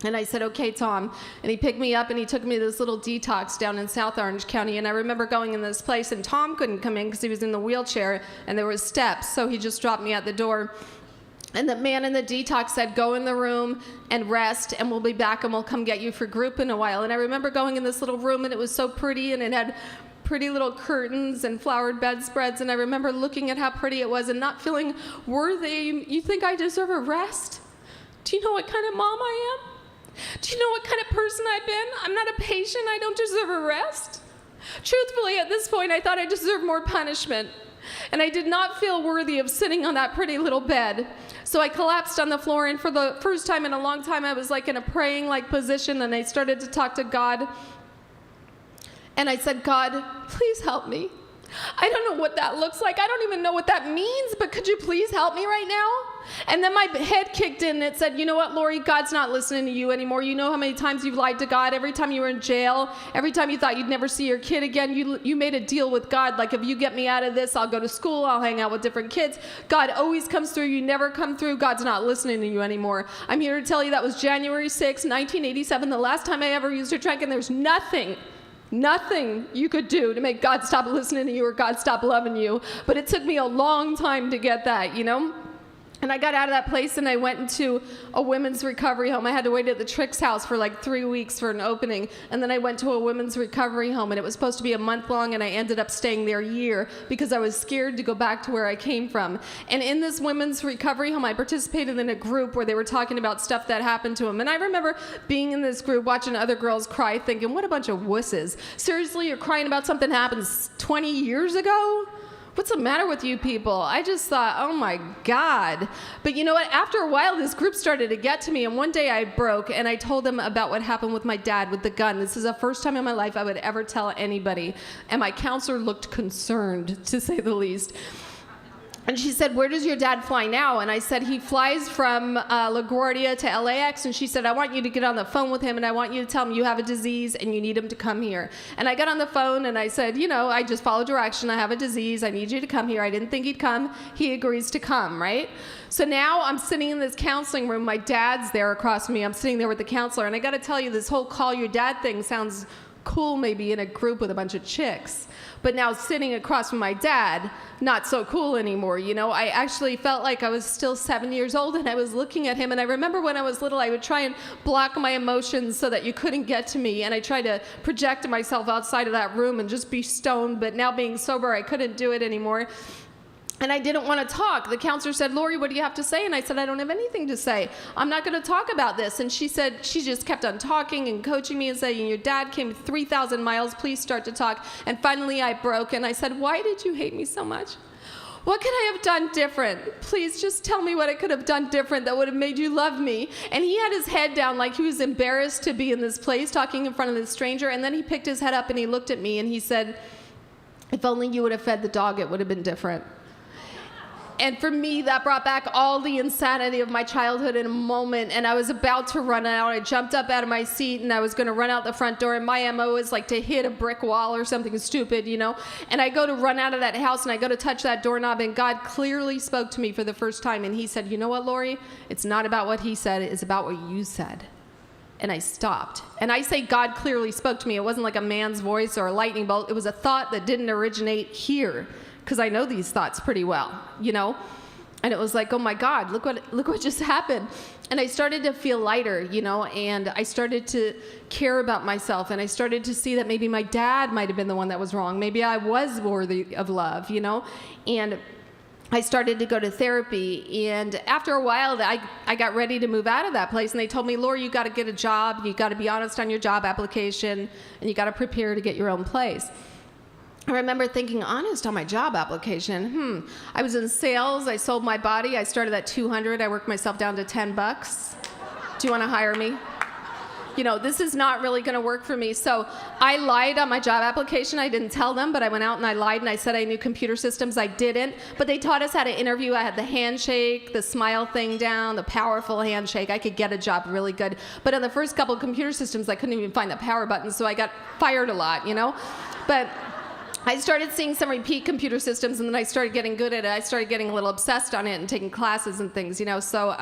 And I said, okay, Tom. And he picked me up and he took me to this little detox down in South Orange County. And I remember going in this place, and Tom couldn't come in because he was in the wheelchair and there was steps. So he just dropped me at the door. And the man in the detox said, go in the room and rest, and we'll be back and we'll come get you for group in a while. And I remember going in this little room, and it was so pretty, and it had pretty little curtains and flowered bedspreads. And I remember looking at how pretty it was and not feeling worthy. You think I deserve a rest? Do you know what kind of mom I am? Do you know what kind of person I've been? I'm not a patient. I don't deserve a rest. Truthfully, at this point, I thought I deserved more punishment. And I did not feel worthy of sitting on that pretty little bed. So I collapsed on the floor, and for the first time in a long time, I was like in a praying-like position, and I started to talk to God. And I said, God, please help me. I don't know what that looks like. I don't even know what that means, but could you please help me right now? And then my head kicked in and it said, you know what, Laurie, God's not listening to you anymore. You know how many times you've lied to God? Every time you were in jail, every time you thought you'd never see your kid again, you made a deal with God. Like, if you get me out of this, I'll go to school, I'll hang out with different kids. God always comes through. You never come through. God's not listening to you anymore. I'm here to tell you that was January 6, 1987, the last time I ever used a drink, and there's nothing you could do to make God stop listening to you or God stop loving you. But it took me a long time to get that, you know? And I got out of that place and I went into a women's recovery home. I had to wait at the Tricks house for like 3 weeks for an opening. And then I went to a women's recovery home, and it was supposed to be a month long, and I ended up staying there a year because I was scared to go back to where I came from. And in this women's recovery home, I participated in a group where they were talking about stuff that happened to them. And I remember being in this group, watching other girls cry, thinking, what a bunch of wusses. Seriously, you're crying about something that happened 20 years ago? What's the matter with you people? I just thought, oh my God. But you know what? After a while, this group started to get to me, and one day I broke, and I told them about what happened with my dad with the gun. This is the first time in my life I would ever tell anybody, and my counselor looked concerned, to say the least. And she said, where does your dad fly now? And I said, he flies from LaGuardia to LAX. And she said, I want you to get on the phone with him, and I want you to tell him you have a disease and you need him to come here. And I got on the phone and I said, you know, I just followed direction. I have a disease. I need you to come here. I didn't think he'd come. He agrees to come, right? So now I'm sitting in this counseling room. My dad's there across from me. I'm sitting there with the counselor. And I got to tell you, this whole call your dad thing sounds cool maybe in a group with a bunch of chicks. But now sitting across from my dad, not so cool anymore, you know. I actually felt like I was still 7 years old, and I was looking at him. And I remember when I was little, I would try and block my emotions so that you couldn't get to me. And I tried to project myself outside of that room and just be stoned. But now being sober, I couldn't do it anymore. And I didn't want to talk. The counselor said, Laurie, what do you have to say? And I said, I don't have anything to say. I'm not going to talk about this. And she said, she just kept on talking and coaching me and saying, your dad came 3,000 miles. Please start to talk. And finally I broke. And I said, why did you hate me so much? What could I have done different? Please just tell me what I could have done different that would have made you love me. And he had his head down like he was embarrassed to be in this place talking in front of this stranger. And then he picked his head up and he looked at me and he said, if only you would have fed the dog, it would have been different. And for me, that brought back all the insanity of my childhood in a moment. And I was about to run out. I jumped up out of my seat and I was going to run out the front door. And my MO is like to hit a brick wall or something stupid, you know. And I go to run out of that house and I go to touch that doorknob. And God clearly spoke to me for the first time. And he said, you know what, Laurie? It's not about what he said. It's about what you said. And I stopped. And I say God clearly spoke to me. It wasn't like a man's voice or a lightning bolt. It was a thought that didn't originate here. Because I know these thoughts pretty well, you know? And it was like, oh my God, look what just happened. And I started to feel lighter, you know, and I started to care about myself. And I started to see that maybe my dad might have been the one that was wrong. Maybe I was worthy of love, you know? And I started to go to therapy. And after a while, I got ready to move out of that place. And they told me, Laurie, you got to get a job. You got to be honest on your job application. And you got to prepare to get your own place. I remember thinking, honest on my job application. I was in sales. I sold my body. I started at $200. I worked myself down to $10. Do you want to hire me? You know, this is not really going to work for me. So I lied on my job application. I didn't tell them, but I went out and I lied and I said I knew computer systems. I didn't. But they taught us how to interview. I had the handshake, the smile thing down, the powerful handshake. I could get a job really good. But on the first couple of computer systems, I couldn't even find the power button. So I got fired a lot, you know. But I started seeing some repeat computer systems, and then I started getting good at it. I started getting a little obsessed on it and taking classes and things, you know. So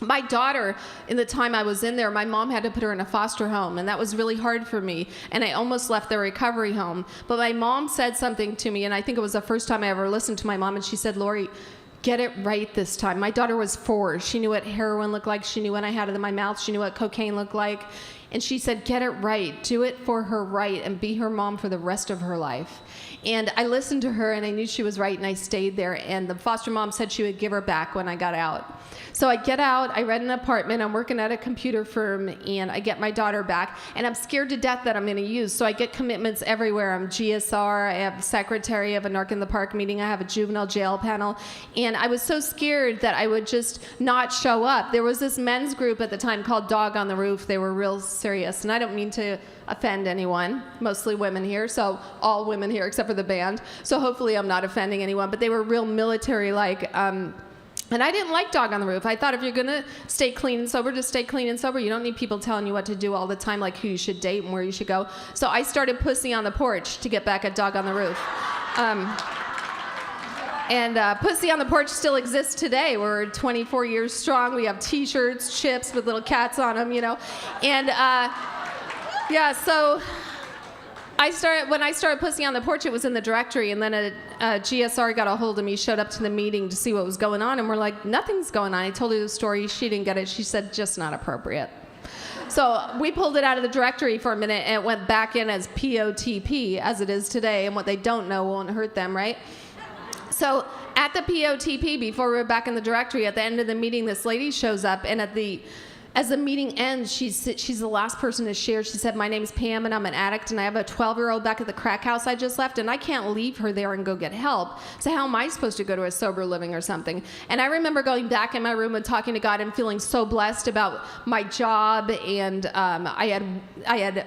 my daughter, in the time I was in there, my mom had to put her in a foster home, and that was really hard for me. And I almost left the recovery home. But my mom said something to me, and I think it was the first time I ever listened to my mom, and she said, Laurie, get it right this time. My daughter was 4. She knew what heroin looked like. She knew when I had it in my mouth. She knew what cocaine looked like. And she said, get it right. Do it for her right and be her mom for the rest of her life. And I listened to her, and I knew she was right, and I stayed there. And the foster mom said she would give her back when I got out. So I get out, I rent an apartment, I'm working at a computer firm, and I get my daughter back. And I'm scared to death that I'm going to use. So I get commitments everywhere. I'm GSR, I have secretary of a Narc in the Park meeting, I have a juvenile jail panel. And I was so scared that I would just not show up. There was this men's group at the time called Dog on the Roof. They were real serious. And I don't mean to offend anyone, mostly women here, so all women here except for the band. So hopefully I'm not offending anyone, but they were real military-like. And I didn't like Dog on the Roof. I thought if you're going to stay clean and sober, just stay clean and sober. You don't need people telling you what to do all the time, like who you should date and where you should go. So I started Pussy on the Porch to get back at Dog on the Roof. Pussy on the Porch still exists today. We're 24 years strong. We have T-shirts, chips with little cats on them, you know. And yeah, so when I started Pussy on the Porch, it was in the directory, and then a GSR got a hold of me, showed up to the meeting to see what was going on, and we're like, nothing's going on. I told her the story. She didn't get it. She said, just not appropriate. So we pulled it out of the directory for a minute, and it went back in as POTP, as it is today, and what they don't know won't hurt them, right? So at the POTP, before we were back in the directory, at the end of the meeting, this lady shows up, and as the meeting ends, she's the last person to share. She said, my name's Pam, and I'm an addict, and I have a 12-year-old back at the crack house I just left, and I can't leave her there and go get help. So how am I supposed to go to a sober living or something? And I remember going back in my room and talking to God and feeling so blessed about my job, and I had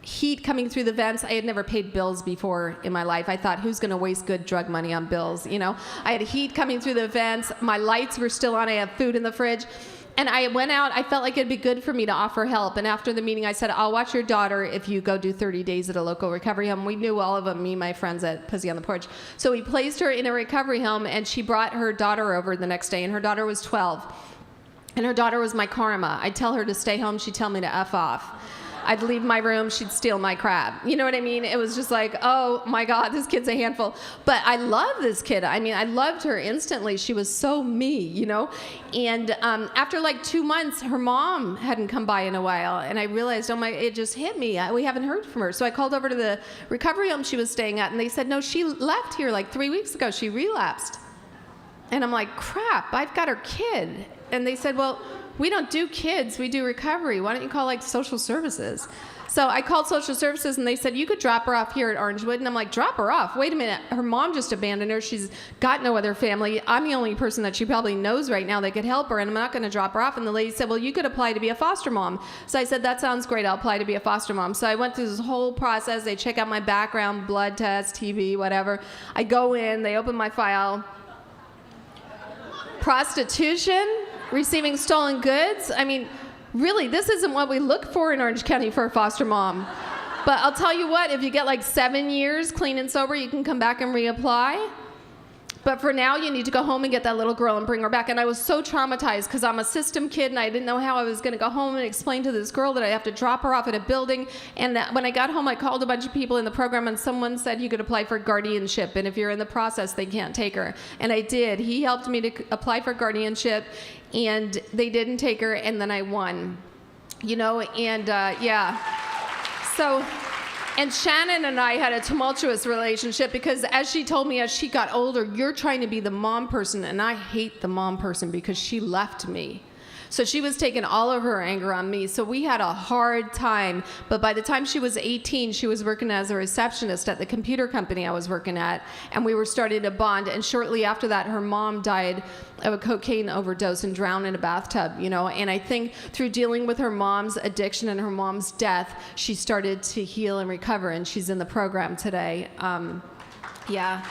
heat coming through the vents. I had never paid bills before in my life. I thought, who's going to waste good drug money on bills, you know? I had heat coming through the vents. My lights were still on. I had food in the fridge. And I went out, I felt like it'd be good for me to offer help. And after the meeting, I said, I'll watch your daughter if you go do 30 days at a local recovery home. We knew all of them, me and my friends at Pussy on the Porch. So we placed her in a recovery home, and she brought her daughter over the next day, and her daughter was 12. And her daughter was my karma. I'd tell her to stay home, she'd tell me to F off. I'd leave my room, she'd steal my crap. You know what I mean? It was just like, oh my God, this kid's a handful. But I love this kid. I mean, I loved her instantly. She was so me, you know? And after like 2 months, her mom hadn't come by in a while. And I realized, oh my, it just hit me. We haven't heard from her. So I called over to the recovery home she was staying at, and they said, no, she left here like 3 weeks ago. She relapsed. And I'm like, crap, I've got her kid. And they said, well, we don't do kids, we do recovery. Why don't you call like social services? So I called social services, and they said, you could drop her off here at Orangewood. And I'm like, drop her off? Wait a minute, her mom just abandoned her. She's got no other family. I'm the only person that she probably knows right now that could help her, and I'm not gonna drop her off. And the lady said, well, you could apply to be a foster mom. So I said, that sounds great, I'll apply to be a foster mom. So I went through this whole process. They check out my background, blood test, TV, whatever. I go in, they open my file. prostitution, receiving stolen goods. I mean, really, this isn't what we look for in Orange County for a foster mom. But I'll tell you what, if you get like 7 years clean and sober, you can come back and reapply. But for now, you need to go home and get that little girl and bring her back. And I was so traumatized because I'm a system kid and I didn't know how I was going to go home and explain to this girl that I have to drop her off at a building. And that when I got home, I called a bunch of people in the program and someone said you could apply for guardianship. And if you're in the process, they can't take her. And I did. He helped me to apply for guardianship and they didn't take her. And then I won, you know, and yeah. So... And Shannon and I had a tumultuous relationship because as she told me as she got older, you're trying to be the mom person, and I hate the mom person because she left me. So she was taking all of her anger on me. So we had a hard time. But by the time she was 18, she was working as a receptionist at the computer company I was working at, and we were starting to bond. And shortly after that, her mom died of a cocaine overdose and drowned in a bathtub, you know. And I think through dealing with her mom's addiction and her mom's death, she started to heal and recover, and she's in the program today. Yeah.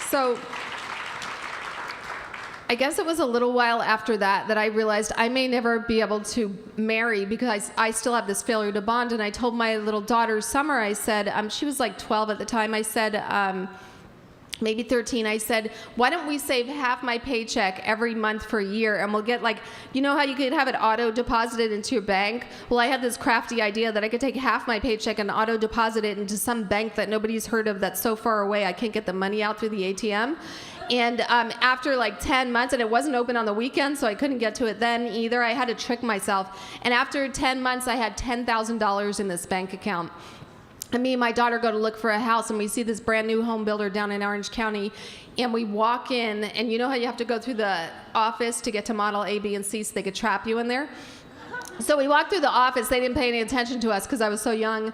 So I guess it was a little while after that that I realized I may never be able to marry because I still have this failure to bond. And I told my little daughter, Summer, I said, she was like 12 at the time, I said, maybe 13, I said, why don't we save half my paycheck every month for a year and we'll get like, you know how you could have it auto deposited into your bank? Well, I had this crafty idea that I could take half my paycheck and auto deposit it into some bank that nobody's heard of that's so far away I can't get the money out through the ATM. And after like 10 months, and it wasn't open on the weekend, so I couldn't get to it then either. I had to trick myself. And after 10 months, I had $10,000 in this bank account. And me and my daughter go to look for a house, and we see this brand new home builder down in Orange County. And we walk in, and you know how you have to go through the office to get to model A, B, and C so they could trap you in there? So we walked through the office. They didn't pay any attention to us because I was so young.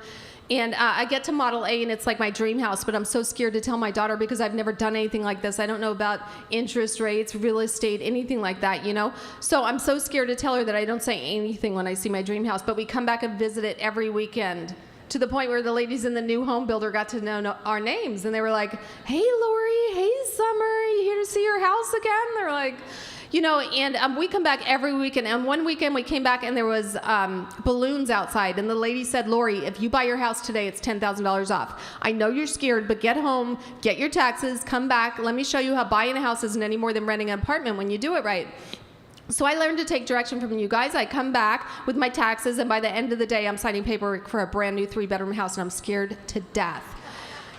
And I get to Model A, and it's like my dream house, but I'm so scared to tell my daughter because I've never done anything like this. I don't know about interest rates, real estate, anything like that, you know? So I'm so scared to tell her that I don't say anything when I see my dream house, but we come back and visit it every weekend to the point where the ladies in the new home builder got to know our names, and they were like, hey, Laurie, hey, Summer, you here to see your house again? They're like... You know, and we come back every weekend. And one weekend we came back and there was balloons outside. And the lady said, Laurie, if you buy your house today, it's $10,000 off. I know you're scared, but get home, get your taxes, come back. Let me show you how buying a house isn't any more than renting an apartment when you do it right. So I learned to take direction from you guys. I come back with my taxes, and by the end of the day, I'm signing paperwork for a brand new 3-bedroom house, and I'm scared to death.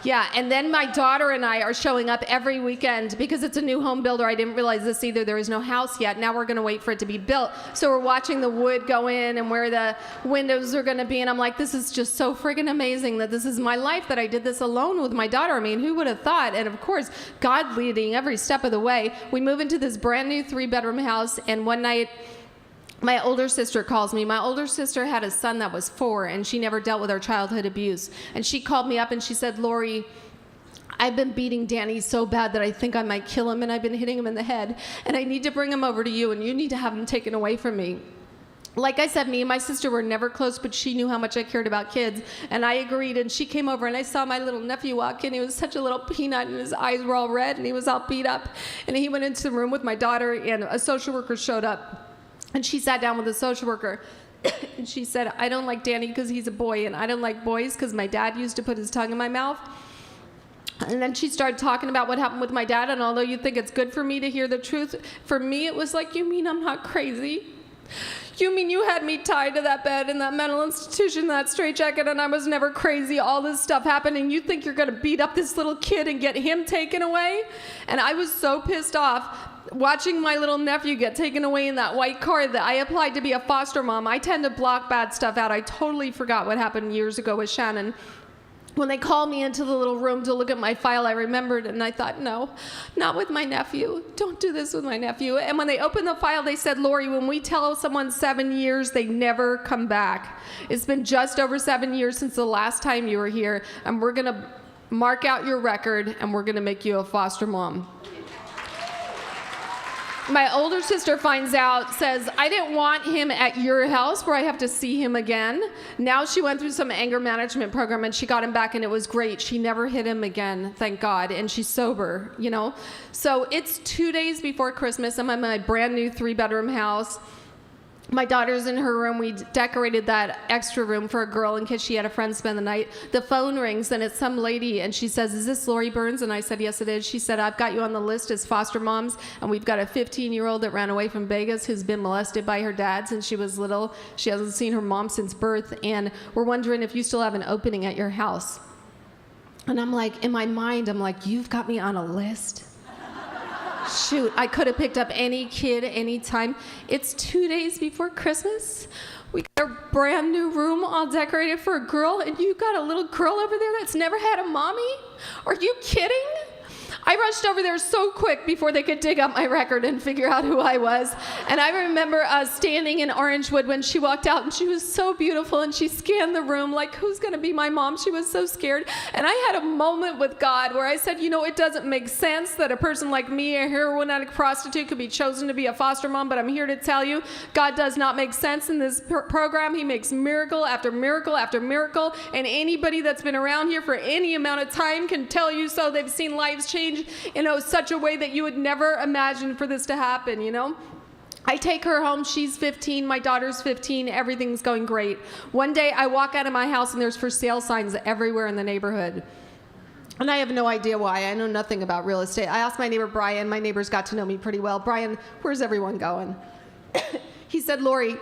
Yeah, and then my daughter and I are showing up every weekend because it's a new home builder. I didn't realize this either. There is no house yet. Now we're going to wait for it to be built. So we're watching the wood go in and where the windows are going to be. And I'm like, this is just so friggin' amazing that this is my life, that I did this alone with my daughter. I mean, who would have thought? And of course, God leading every step of the way. We move into this brand new 3-bedroom house, and one night, my older sister calls me. My older sister had a son that was 4, and she never dealt with her childhood abuse. And she called me up and she said, Laurie, I've been beating Danny so bad that I think I might kill him, and I've been hitting him in the head. And I need to bring him over to you, and you need to have him taken away from me. Like I said, me and my sister were never close, but she knew how much I cared about kids. And I agreed, and she came over, and I saw my little nephew walk in. He was such a little peanut, and his eyes were all red, and he was all beat up. And he went into the room with my daughter, and a social worker showed up. And she sat down with the social worker, and she said, I don't like Danny because he's a boy, and I don't like boys because my dad used to put his tongue in my mouth. And then she started talking about what happened with my dad, and although you think it's good for me to hear the truth, for me it was like, you mean I'm not crazy? You mean you had me tied to that bed in that mental institution, that straitjacket, and I was never crazy? All this stuff happened, and you think you're going to beat up this little kid and get him taken away? And I was so pissed off watching my little nephew get taken away in that white car that I applied to be a foster mom. I tend to block bad stuff out. I totally forgot what happened years ago with Shannon. When they called me into the little room to look at my file, I remembered, and I thought, no, not with my nephew. Don't do this with my nephew. And when they opened the file, they said, Laurie, when we tell someone 7 years, they never come back. It's been just over 7 years since the last time you were here, and we're going to mark out your record, and we're going to make you a foster mom. My older sister finds out, says, I didn't want him at your house where I have to see him again. Now she went through some anger management program and she got him back and it was great. She never hit him again, thank God, and she's sober, you know. So it's 2 days before Christmas. I'm in my brand new 3-bedroom house. My daughter's in her room. We decorated that extra room for a girl in case she had a friend spend the night. The phone rings, and it's some lady, and she says, is this Laurie Burns? And I said, yes, it is. She said, I've got you on the list as foster moms, and we've got a 15-year-old that ran away from Vegas who's been molested by her dad since she was little. She hasn't seen her mom since birth, and we're wondering if you still have an opening at your house. And I'm like, in my mind, I'm like, you've got me on a list? Shoot, I could have picked up any kid anytime. It's 2 days before Christmas. We got a brand new room all decorated for a girl, and you got a little girl over there that's never had a mommy? Are you kidding? I rushed over there so quick before they could dig up my record and figure out who I was. And I remember standing in Orangewood when she walked out, and she was so beautiful, and she scanned the room like, who's going to be my mom? She was so scared. And I had a moment with God where I said, you know, it doesn't make sense that a person like me, a heroin addict prostitute, could be chosen to be a foster mom, but I'm here to tell you, God does not make sense in this program. He makes miracle after miracle after miracle, and anybody that's been around here for any amount of time can tell you so. They've seen lives change in such a way that you would never imagine for this to happen, you know? I take her home, she's 15, my daughter's 15, everything's going great. One day I walk out of my house and there's for sale signs everywhere in the neighborhood. And I have no idea why. I know nothing about real estate. I asked my neighbor Brian, my neighbors got to know me pretty well. Brian, where's everyone going? He said, Laurie,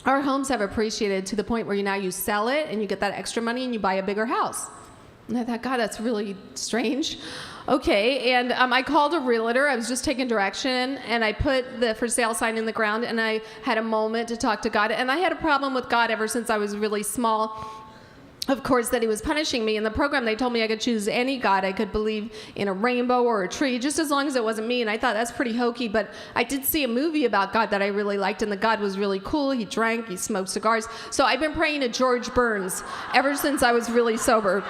our homes have appreciated to the point where now you sell it and you get that extra money and you buy a bigger house. And I thought, God, that's really strange. Okay, and I called a realtor. I was just taking direction, and I put the for sale sign in the ground, and I had a moment to talk to God. And I had a problem with God ever since I was really small. Of course, that he was punishing me. In the program, they told me I could choose any God. I could believe in a rainbow or a tree, just as long as it wasn't me. And I thought that's pretty hokey, but I did see a movie about God that I really liked, and the God was really cool. He drank, he smoked cigars. So I've been praying to George Burns ever since I was really sober.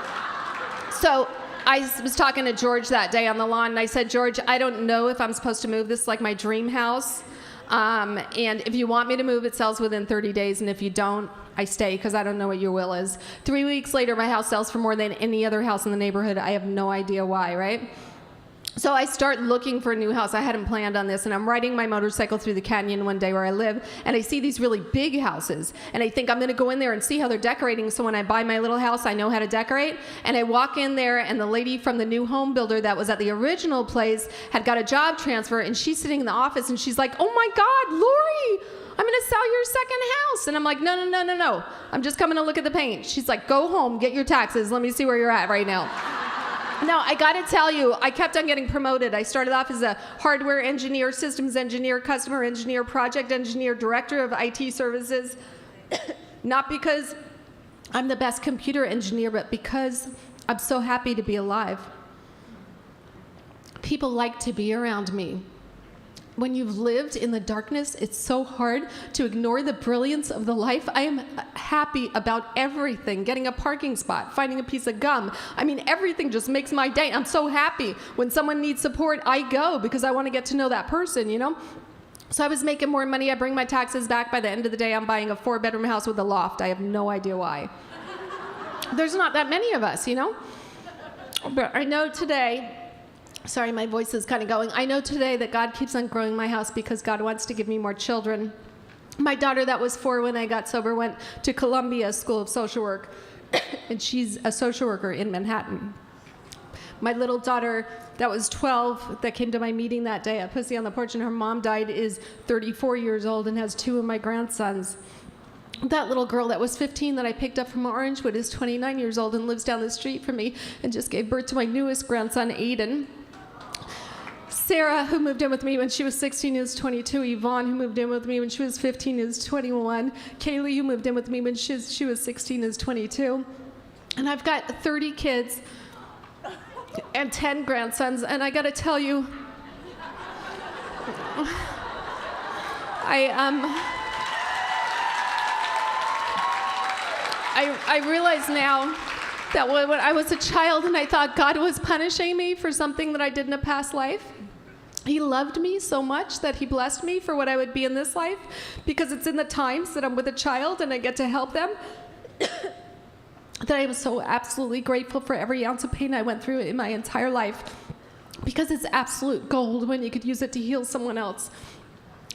So I was talking to George that day on the lawn, and I said, George, I don't know if I'm supposed to move. This is like my dream house. And if you want me to move, it sells within 30 days. And if you don't, I stay because I don't know what your will is. 3 weeks later, my house sells for more than any other house in the neighborhood. I have no idea why, right? So I start looking for a new house. I hadn't planned on this, and I'm riding my motorcycle through the canyon one day where I live, and I see these really big houses, and I think I'm going to go in there and see how they're decorating, so when I buy my little house, I know how to decorate. And I walk in there, and the lady from the new home builder that was at the original place had got a job transfer, and she's sitting in the office, and she's like, oh my God, Laurie, I'm going to sell your second house. And I'm like, no. I'm just coming to look at the paint. She's like, go home, get your taxes. Let me see where you're at right now. No, I got to tell you, I kept on getting promoted. I started off as a hardware engineer, systems engineer, customer engineer, project engineer, director of IT services. Not because I'm the best computer engineer, but because I'm so happy to be alive. People like to be around me. When you've lived in the darkness, it's so hard to ignore the brilliance of the life. I am happy about everything. Getting a parking spot, finding a piece of gum. I mean, everything just makes my day. I'm so happy. When someone needs support, I go because I want to get to know that person, you know? So I was making more money. I bring my taxes back. By the end of the day, I'm buying a 4-bedroom house with a loft. I have no idea why. There's not that many of us, you know? But I know today... Sorry, my voice is kind of going. I know today that God keeps on growing my house because God wants to give me more children. My daughter that was 4 when I got sober went to Columbia School of Social Work, and she's a social worker in Manhattan. My little daughter that was 12 that came to my meeting that day at Pussy on the Porch and her mom died is 34 years old and has 2 of my grandsons. That little girl that was 15 that I picked up from Orangewood is 29 years old and lives down the street from me and just gave birth to my newest grandson, Aiden. Sarah, who moved in with me when she was 16, is 22. Yvonne, who moved in with me when she was 15, is 21. Kaylee, who moved in with me when she was 16, is 22. And I've got 30 kids and 10 grandsons. And I got to tell you, I realize now that when I was a child and I thought God was punishing me for something that I did in a past life, He loved me so much that he blessed me for what I would be in this life, because it's in the times that I'm with a child and I get to help them that I am so absolutely grateful for every ounce of pain I went through in my entire life, because it's absolute gold when you could use it to heal someone else.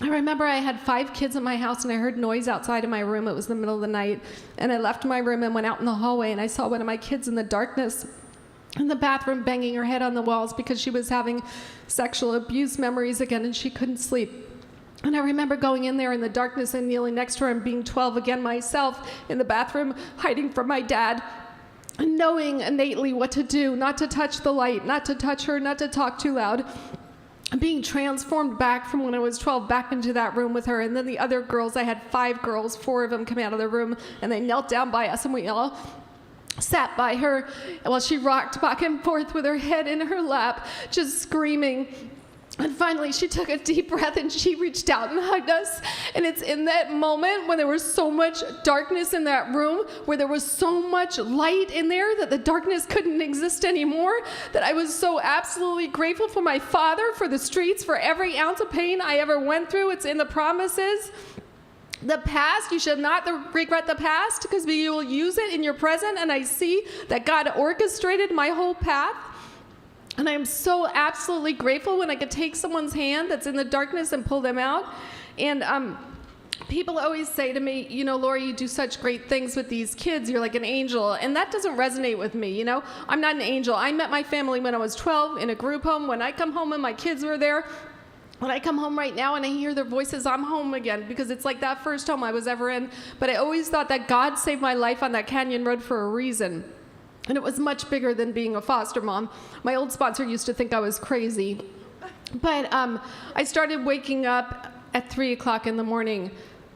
I remember I had 5 kids in my house, and I heard noise outside of my room. It was the middle of the night, and I left my room and went out in the hallway, and I saw one of my kids in the darkness in the bathroom banging her head on the walls because she was having sexual abuse memories again, and she couldn't sleep. And I remember going in there in the darkness and kneeling next to her and being 12 again myself in the bathroom, hiding from my dad, and knowing innately what to do, not to touch the light, not to touch her, not to talk too loud. Being transformed back from when I was 12 back into that room with her. And then the other girls, I had 5 girls, 4 of them come out of the room, and they knelt down by us, and we all sat by her while she rocked back and forth with her head in her lap, just screaming. And finally, she took a deep breath and she reached out and hugged us. And it's in that moment when there was so much darkness in that room, where there was so much light in there that the darkness couldn't exist anymore, that I was so absolutely grateful for my Father, for the streets, for every ounce of pain I ever went through. It's in the promises. The past, you should not regret the past, because you will use it in your present. And I see that God orchestrated my whole path. And I am so absolutely grateful when I could take someone's hand that's in the darkness and pull them out. And people always say to me, you know, Laurie, you do such great things with these kids. You're like an angel. And that doesn't resonate with me, you know. I'm not an angel. I met my family when I was 12 in a group home. When I come home and my kids were there, when I come home right now and I hear their voices, I'm home again, because it's like that first home I was ever in. But I always thought that God saved my life on that canyon road for a reason. And it was much bigger than being a foster mom. My old sponsor used to think I was crazy. But I started waking up at 3 o'clock in the morning,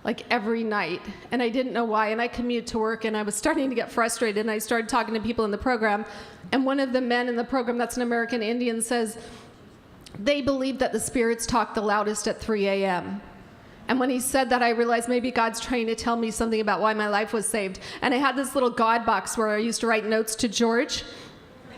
like every night. And I didn't know why. And I commute to work, and I was starting to get frustrated. And I started talking to people in the program. And one of the men in the program, that's an American Indian, says they believe that the spirits talk the loudest at 3 a.m. And when he said that, I realized maybe God's trying to tell me something about why my life was saved. And I had this little God box where I used to write notes to George.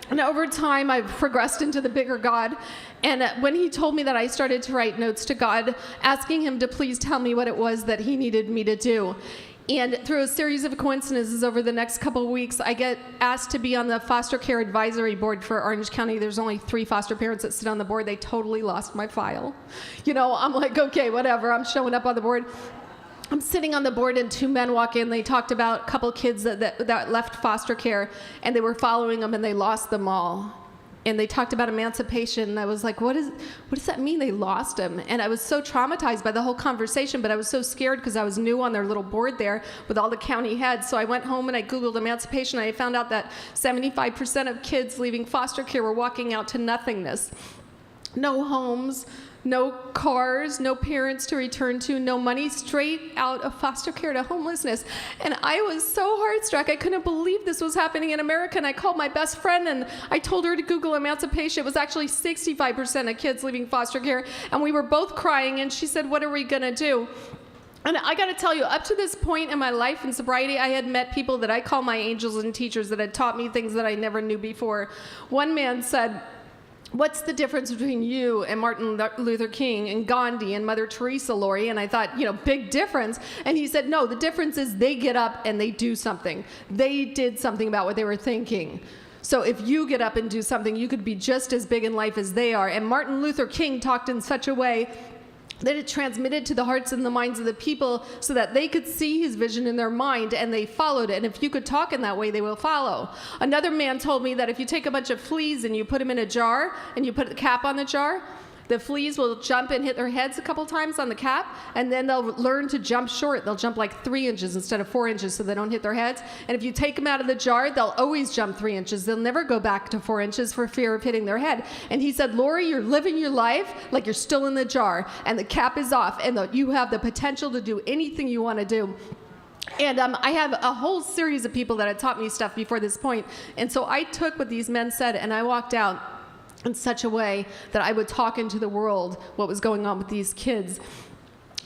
And over time, I've progressed into the bigger God. And when he told me that, I started to write notes to God, asking him to please tell me what it was that he needed me to do. And through a series of coincidences over the next couple of weeks, I get asked to be on the foster care advisory board for Orange County. There's only 3 foster parents that sit on the board. They totally lost my file. You know, I'm like, okay, whatever. I'm showing up on the board. I'm sitting on the board, and 2 men walk in. They talked about a couple kids that left foster care, and they were following them, and they lost them all. And they talked about emancipation, and I was like, what does that mean, they lost him? And I was so traumatized by the whole conversation, but I was so scared because I was new on their little board there with all the county heads. So I went home and I Googled emancipation, and I found out that 75% of kids leaving foster care were walking out to nothingness. No homes, no cars, no parents to return to, no money, straight out of foster care to homelessness. And I was so heartstruck. I couldn't believe this was happening in America. And I called my best friend and I told her to Google emancipation. It was actually 65% of kids leaving foster care. And we were both crying. And she said, what are we going to do? And I got to tell you, up to this point in my life in sobriety, I had met people that I call my angels and teachers that had taught me things that I never knew before. One man said, what's the difference between you and Martin Luther King and Gandhi and Mother Teresa, Laurie? And I thought, you know, big difference. And he said, no, the difference is they get up and they do something. They did something about what they were thinking. So if you get up and do something, you could be just as big in life as they are. And Martin Luther King talked in such a way that it transmitted to the hearts and the minds of the people so that they could see his vision in their mind and they followed it. And if you could talk in that way, they will follow. Another man told me that if you take a bunch of fleas and you put them in a jar and you put the cap on the jar, the fleas will jump and hit their heads a couple times on the cap, and then they'll learn to jump short. They'll jump like 3 inches instead of 4 inches so they don't hit their heads. And if you take them out of the jar, they'll always jump 3 inches. They'll never go back to 4 inches for fear of hitting their head. And he said, Laurie, you're living your life like you're still in the jar, and the cap is off, and you have the potential to do anything you want to do. And I have a whole series of people that had taught me stuff before this point. And so I took what these men said, and I walked out in such a way that I would talk into the world what was going on with these kids.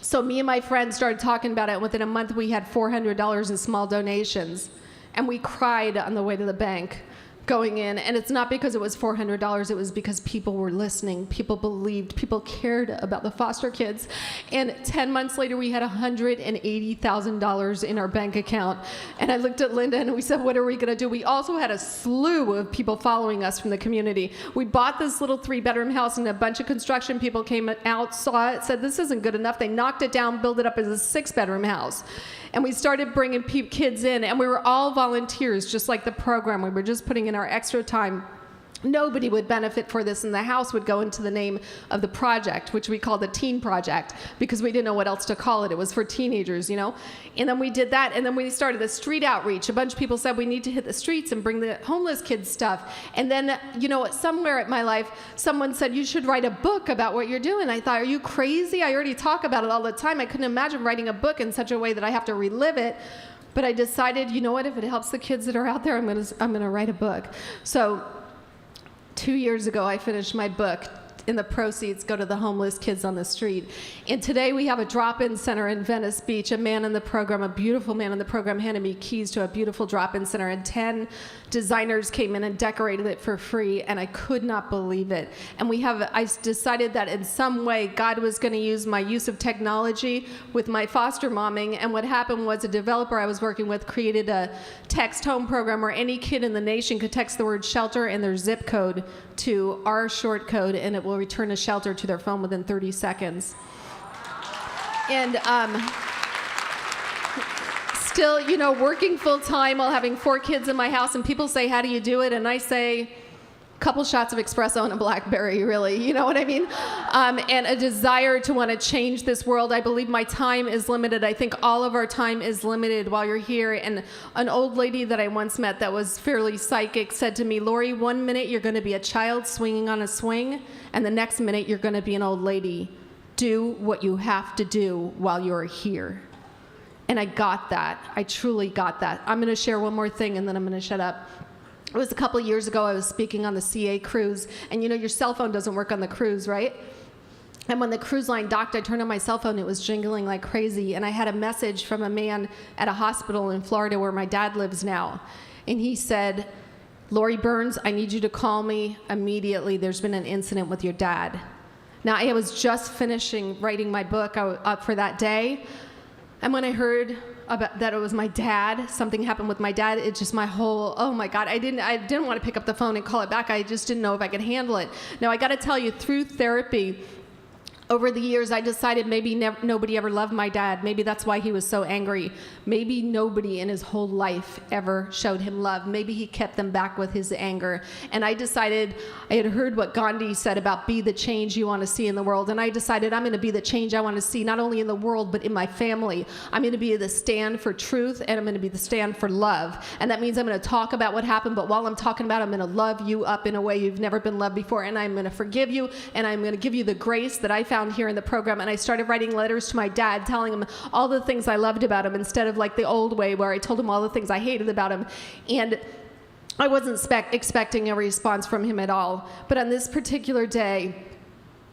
So me and my friend started talking about it, and within a month we had $400 in small donations. And we cried on the way to the bank going in, and it's not because it was $400. It was because people were listening, people believed, people cared about the foster kids. And 10 months later, we had $180,000 in our bank account. And I looked at Linda and we said, what are we going to do? We also had a slew of people following us from the community. We bought this little 3-bedroom house, and a bunch of construction people came out, saw it, said this isn't good enough. They knocked it down, built it up as a 6-bedroom house. And we started bringing kids in, and we were all volunteers, just like the program. We were just putting in our extra time. Nobody would benefit for this, and the house would go into the name of the project, which we called the Teen Project, because we didn't know what else to call it. It was for teenagers, you know? And then we did that, and then we started the street outreach. A bunch of people said we need to hit the streets and bring the homeless kids stuff. And then, you know, somewhere in my life, someone said, you should write a book about what you're doing. I thought, are you crazy? I already talk about it all the time. I couldn't imagine writing a book in such a way that I have to relive it. But I decided, you know what, if it helps the kids that are out there, I'm gonna write a book. So 2 years ago, I finished my book, and the proceeds go to the homeless kids on the street. And today we have a drop-in center in Venice Beach. A man in the program, a beautiful man in the program, handed me keys to a beautiful drop-in center, and 10 designers came in and decorated it for free, and I could not believe it. And I decided that in some way God was going to use my use of technology with my foster momming. And what happened was a developer I was working with created a text home program where any kid in the nation could text the word shelter and their zip code to our short code, and it will return a shelter to their phone within 30 seconds. And still, you know, working full time while having 4 kids in my house, and people say, how do you do it? And I say, a couple shots of espresso and a BlackBerry, really, you know what I mean? And a desire to want to change this world. I believe my time is limited. I think all of our time is limited while you're here. And an old lady that I once met that was fairly psychic said to me, Laurie, 1 minute you're going to be a child swinging on a swing, and the next minute you're going to be an old lady. Do what you have to do while you're here. And I got that. I truly got that. I'm going to share one more thing, and then I'm going to shut up. It was a couple of years ago. I was speaking on the CA cruise, and you know your cell phone doesn't work on the cruise, right? And when the cruise line docked, I turned on my cell phone. It was jingling like crazy, and I had a message from a man at a hospital in Florida where my dad lives now. And he said, Laurie Burns, I need you to call me immediately. There's been an incident with your dad. Now, I was just finishing writing my book up for that day, and when I heard that it was my dad, something happened with my dad, it just, my whole, oh my God, I didn't want to pick up the phone and call it back. I just didn't know if I could handle it. Now, I got to tell you, through therapy, over the years, I decided maybe nobody ever loved my dad. Maybe that's why he was so angry. Maybe nobody in his whole life ever showed him love. Maybe he kept them back with his anger. And I decided, I had heard what Gandhi said about be the change you want to see in the world. And I decided I'm going to be the change I want to see, not only in the world, but in my family. I'm going to be the stand for truth, and I'm going to be the stand for love. And that means I'm going to talk about what happened, but while I'm talking about it, I'm going to love you up in a way you've never been loved before. And I'm going to forgive you, and I'm going to give you the grace that I found here in the program. And I started writing letters to my dad, telling him all the things I loved about him, instead of like the old way where I told him all the things I hated about him. And I wasn't expecting a response from him at all. But on this particular day,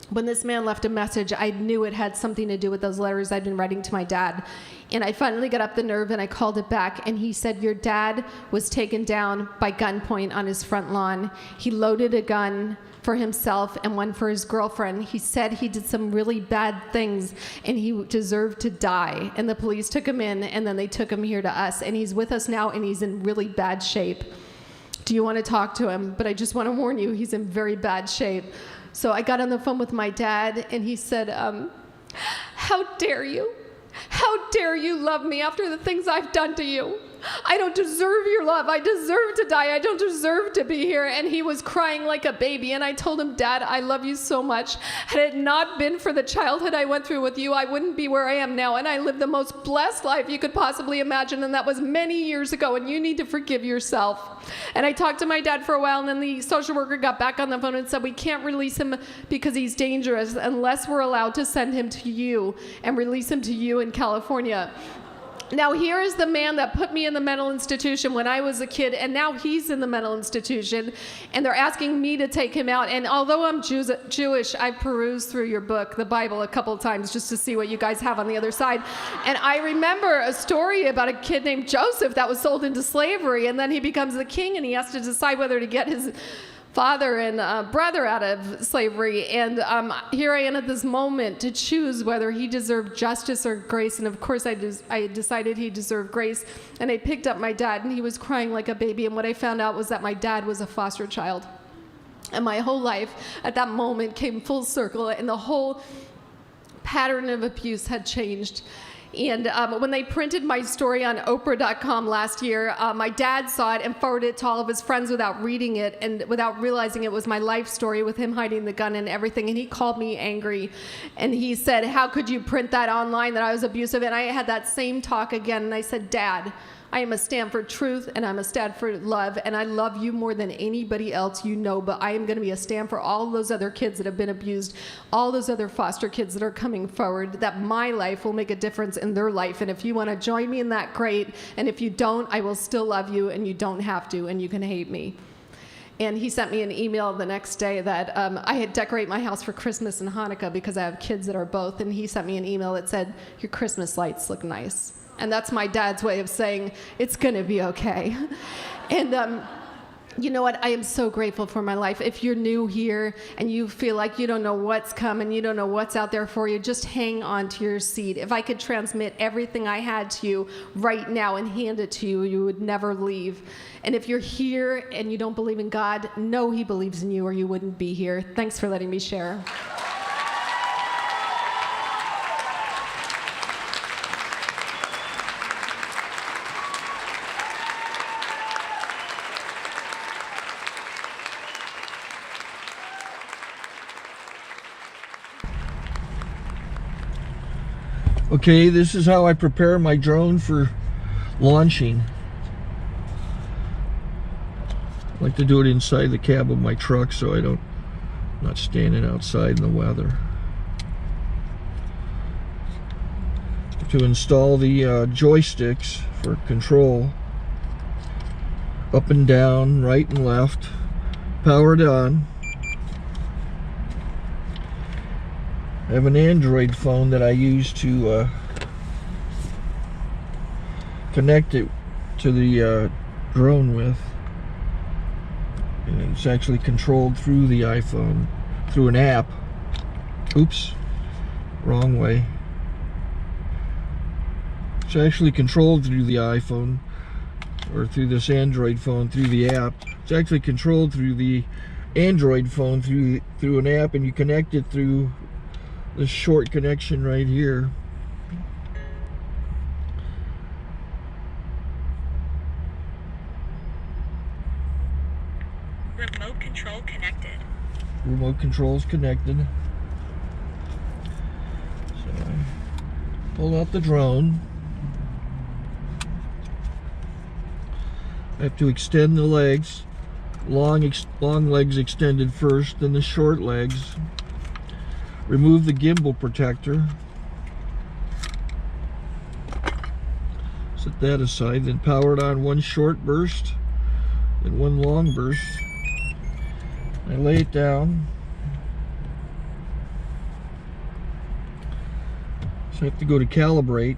when this man left a message, I knew it had something to do with those letters I'd been writing to my dad. And I finally got up the nerve and I called it back, and he said, your dad was taken down by gunpoint on his front lawn. He loaded a gun for himself and one for his girlfriend. He said he did some really bad things and he deserved to die. And the police took him in, and then they took him here to us. And he's with us now, and he's in really bad shape. Do you want to talk to him? But I just want to warn you, he's in very bad shape. So I got on the phone with my dad, and he said, how dare you? How dare you love me after the things I've done to you? I don't deserve your love. I deserve to die. I don't deserve to be here. And he was crying like a baby. And I told him, Dad, I love you so much. Had it not been for the childhood I went through with you, I wouldn't be where I am now. And I lived the most blessed life you could possibly imagine. And that was many years ago. And you need to forgive yourself. And I talked to my dad for a while. And then the social worker got back on the phone and said, we can't release him because he's dangerous unless we're allowed to send him to you and release him to you in California. Now here is the man that put me in the mental institution when I was a kid, and now he's in the mental institution, and they're asking me to take him out. And although I'm Jewish, I perused through your book, the Bible, a couple of times just to see what you guys have on the other side. And I remember a story about a kid named Joseph that was sold into slavery, and then he becomes the king, and he has to decide whether to get his father and brother out of slavery. And here I am at this moment to choose whether he deserved justice or grace. And of course I decided he deserved grace. And I picked up my dad, and he was crying like a baby. And what I found out was that my dad was a foster child. And my whole life at that moment came full circle, and the whole pattern of abuse had changed. And when they printed my story on Oprah.com last year, my dad saw it and forwarded it to all of his friends without reading it and without realizing it was my life story with him hiding the gun and everything. And he called me angry. And he said, how could you print that online that I was abusive? And I had that same talk again. And I said, Dad, I am a stand for truth, and I'm a stand for love, and I love you more than anybody else you know, but I am going to be a stand for all those other kids that have been abused, all those other foster kids that are coming forward, that my life will make a difference in their life. And if you want to join me in that, great. And if you don't, I will still love you, and you don't have to, and you can hate me. And he sent me an email the next day that I had decorate my house for Christmas and Hanukkah because I have kids that are both, and he sent me an email that said, your Christmas lights look nice. And that's my dad's way of saying, it's going to be okay. And you know what? I am so grateful for my life. If you're new here and you feel like you don't know what's coming, you don't know what's out there for you, just hang on to your seat. If I could transmit everything I had to you right now and hand it to you, you would never leave. And if you're here and you don't believe in God, know He believes in you or you wouldn't be here. Thanks for letting me share. Okay, this is how I prepare my drone for launching. I like to do it inside the cab of my truck so I'm not standing outside in the weather. To install the joysticks for control, up and down, right and left, powered on. I have an Android phone that I use to connect it to the drone with. And it's actually controlled through the iPhone, through an app. Oops, wrong way. It's actually controlled through the iPhone, or through this Android phone, through the app. It's actually controlled through the Android phone, through an app, and you connect it through this short connection right here. Remote control connected. Remote control's connected. So I pull out the drone. I have to extend the legs. Long legs extended first, then the short legs. Remove the gimbal protector. Set that aside, then power it on one short burst, then one long burst. I lay it down. So I have to go to calibrate.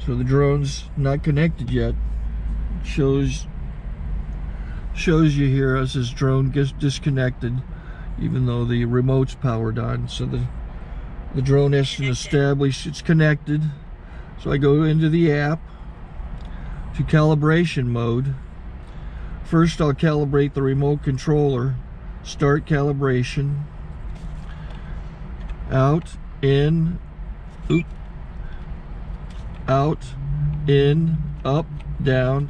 So the drone's not connected yet. It shows you here as this drone gets disconnected, even though the remote's powered on. So the drone has to establish it's connected. So I go into the app to calibration mode. First I'll calibrate the remote controller. Start calibration. Out, in, oop, out, in, up, down,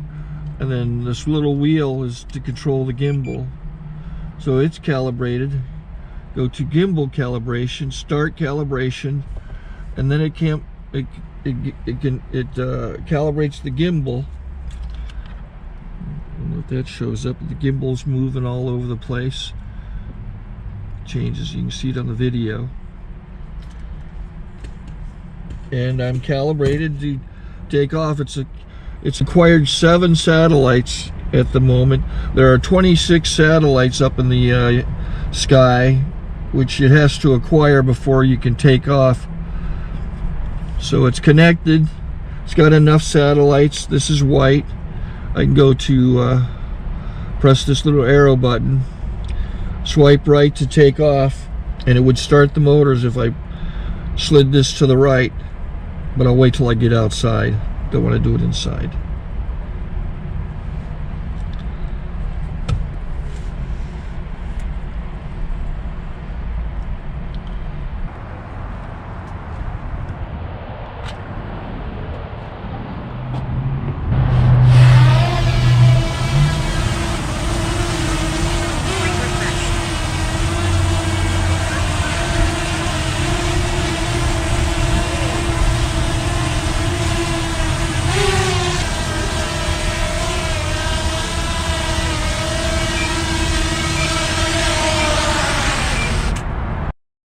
and then this little wheel is to control the gimbal. So it's calibrated. Go to gimbal calibration, start calibration, and then it calibrates the gimbal. I don't know if that shows up. The gimbal's moving all over the place. Changes, you can see it on the video. And I'm calibrated to take off. It's acquired 7 satellites at the moment. There are 26 satellites up in the sky, which it has to acquire before you can take off. So it's connected. It's got enough satellites. This is white. I can go to press this little arrow button, swipe right to take off, and it would start the motors if I slid this to the right, but I'll wait till I get outside. Don't want to do it inside.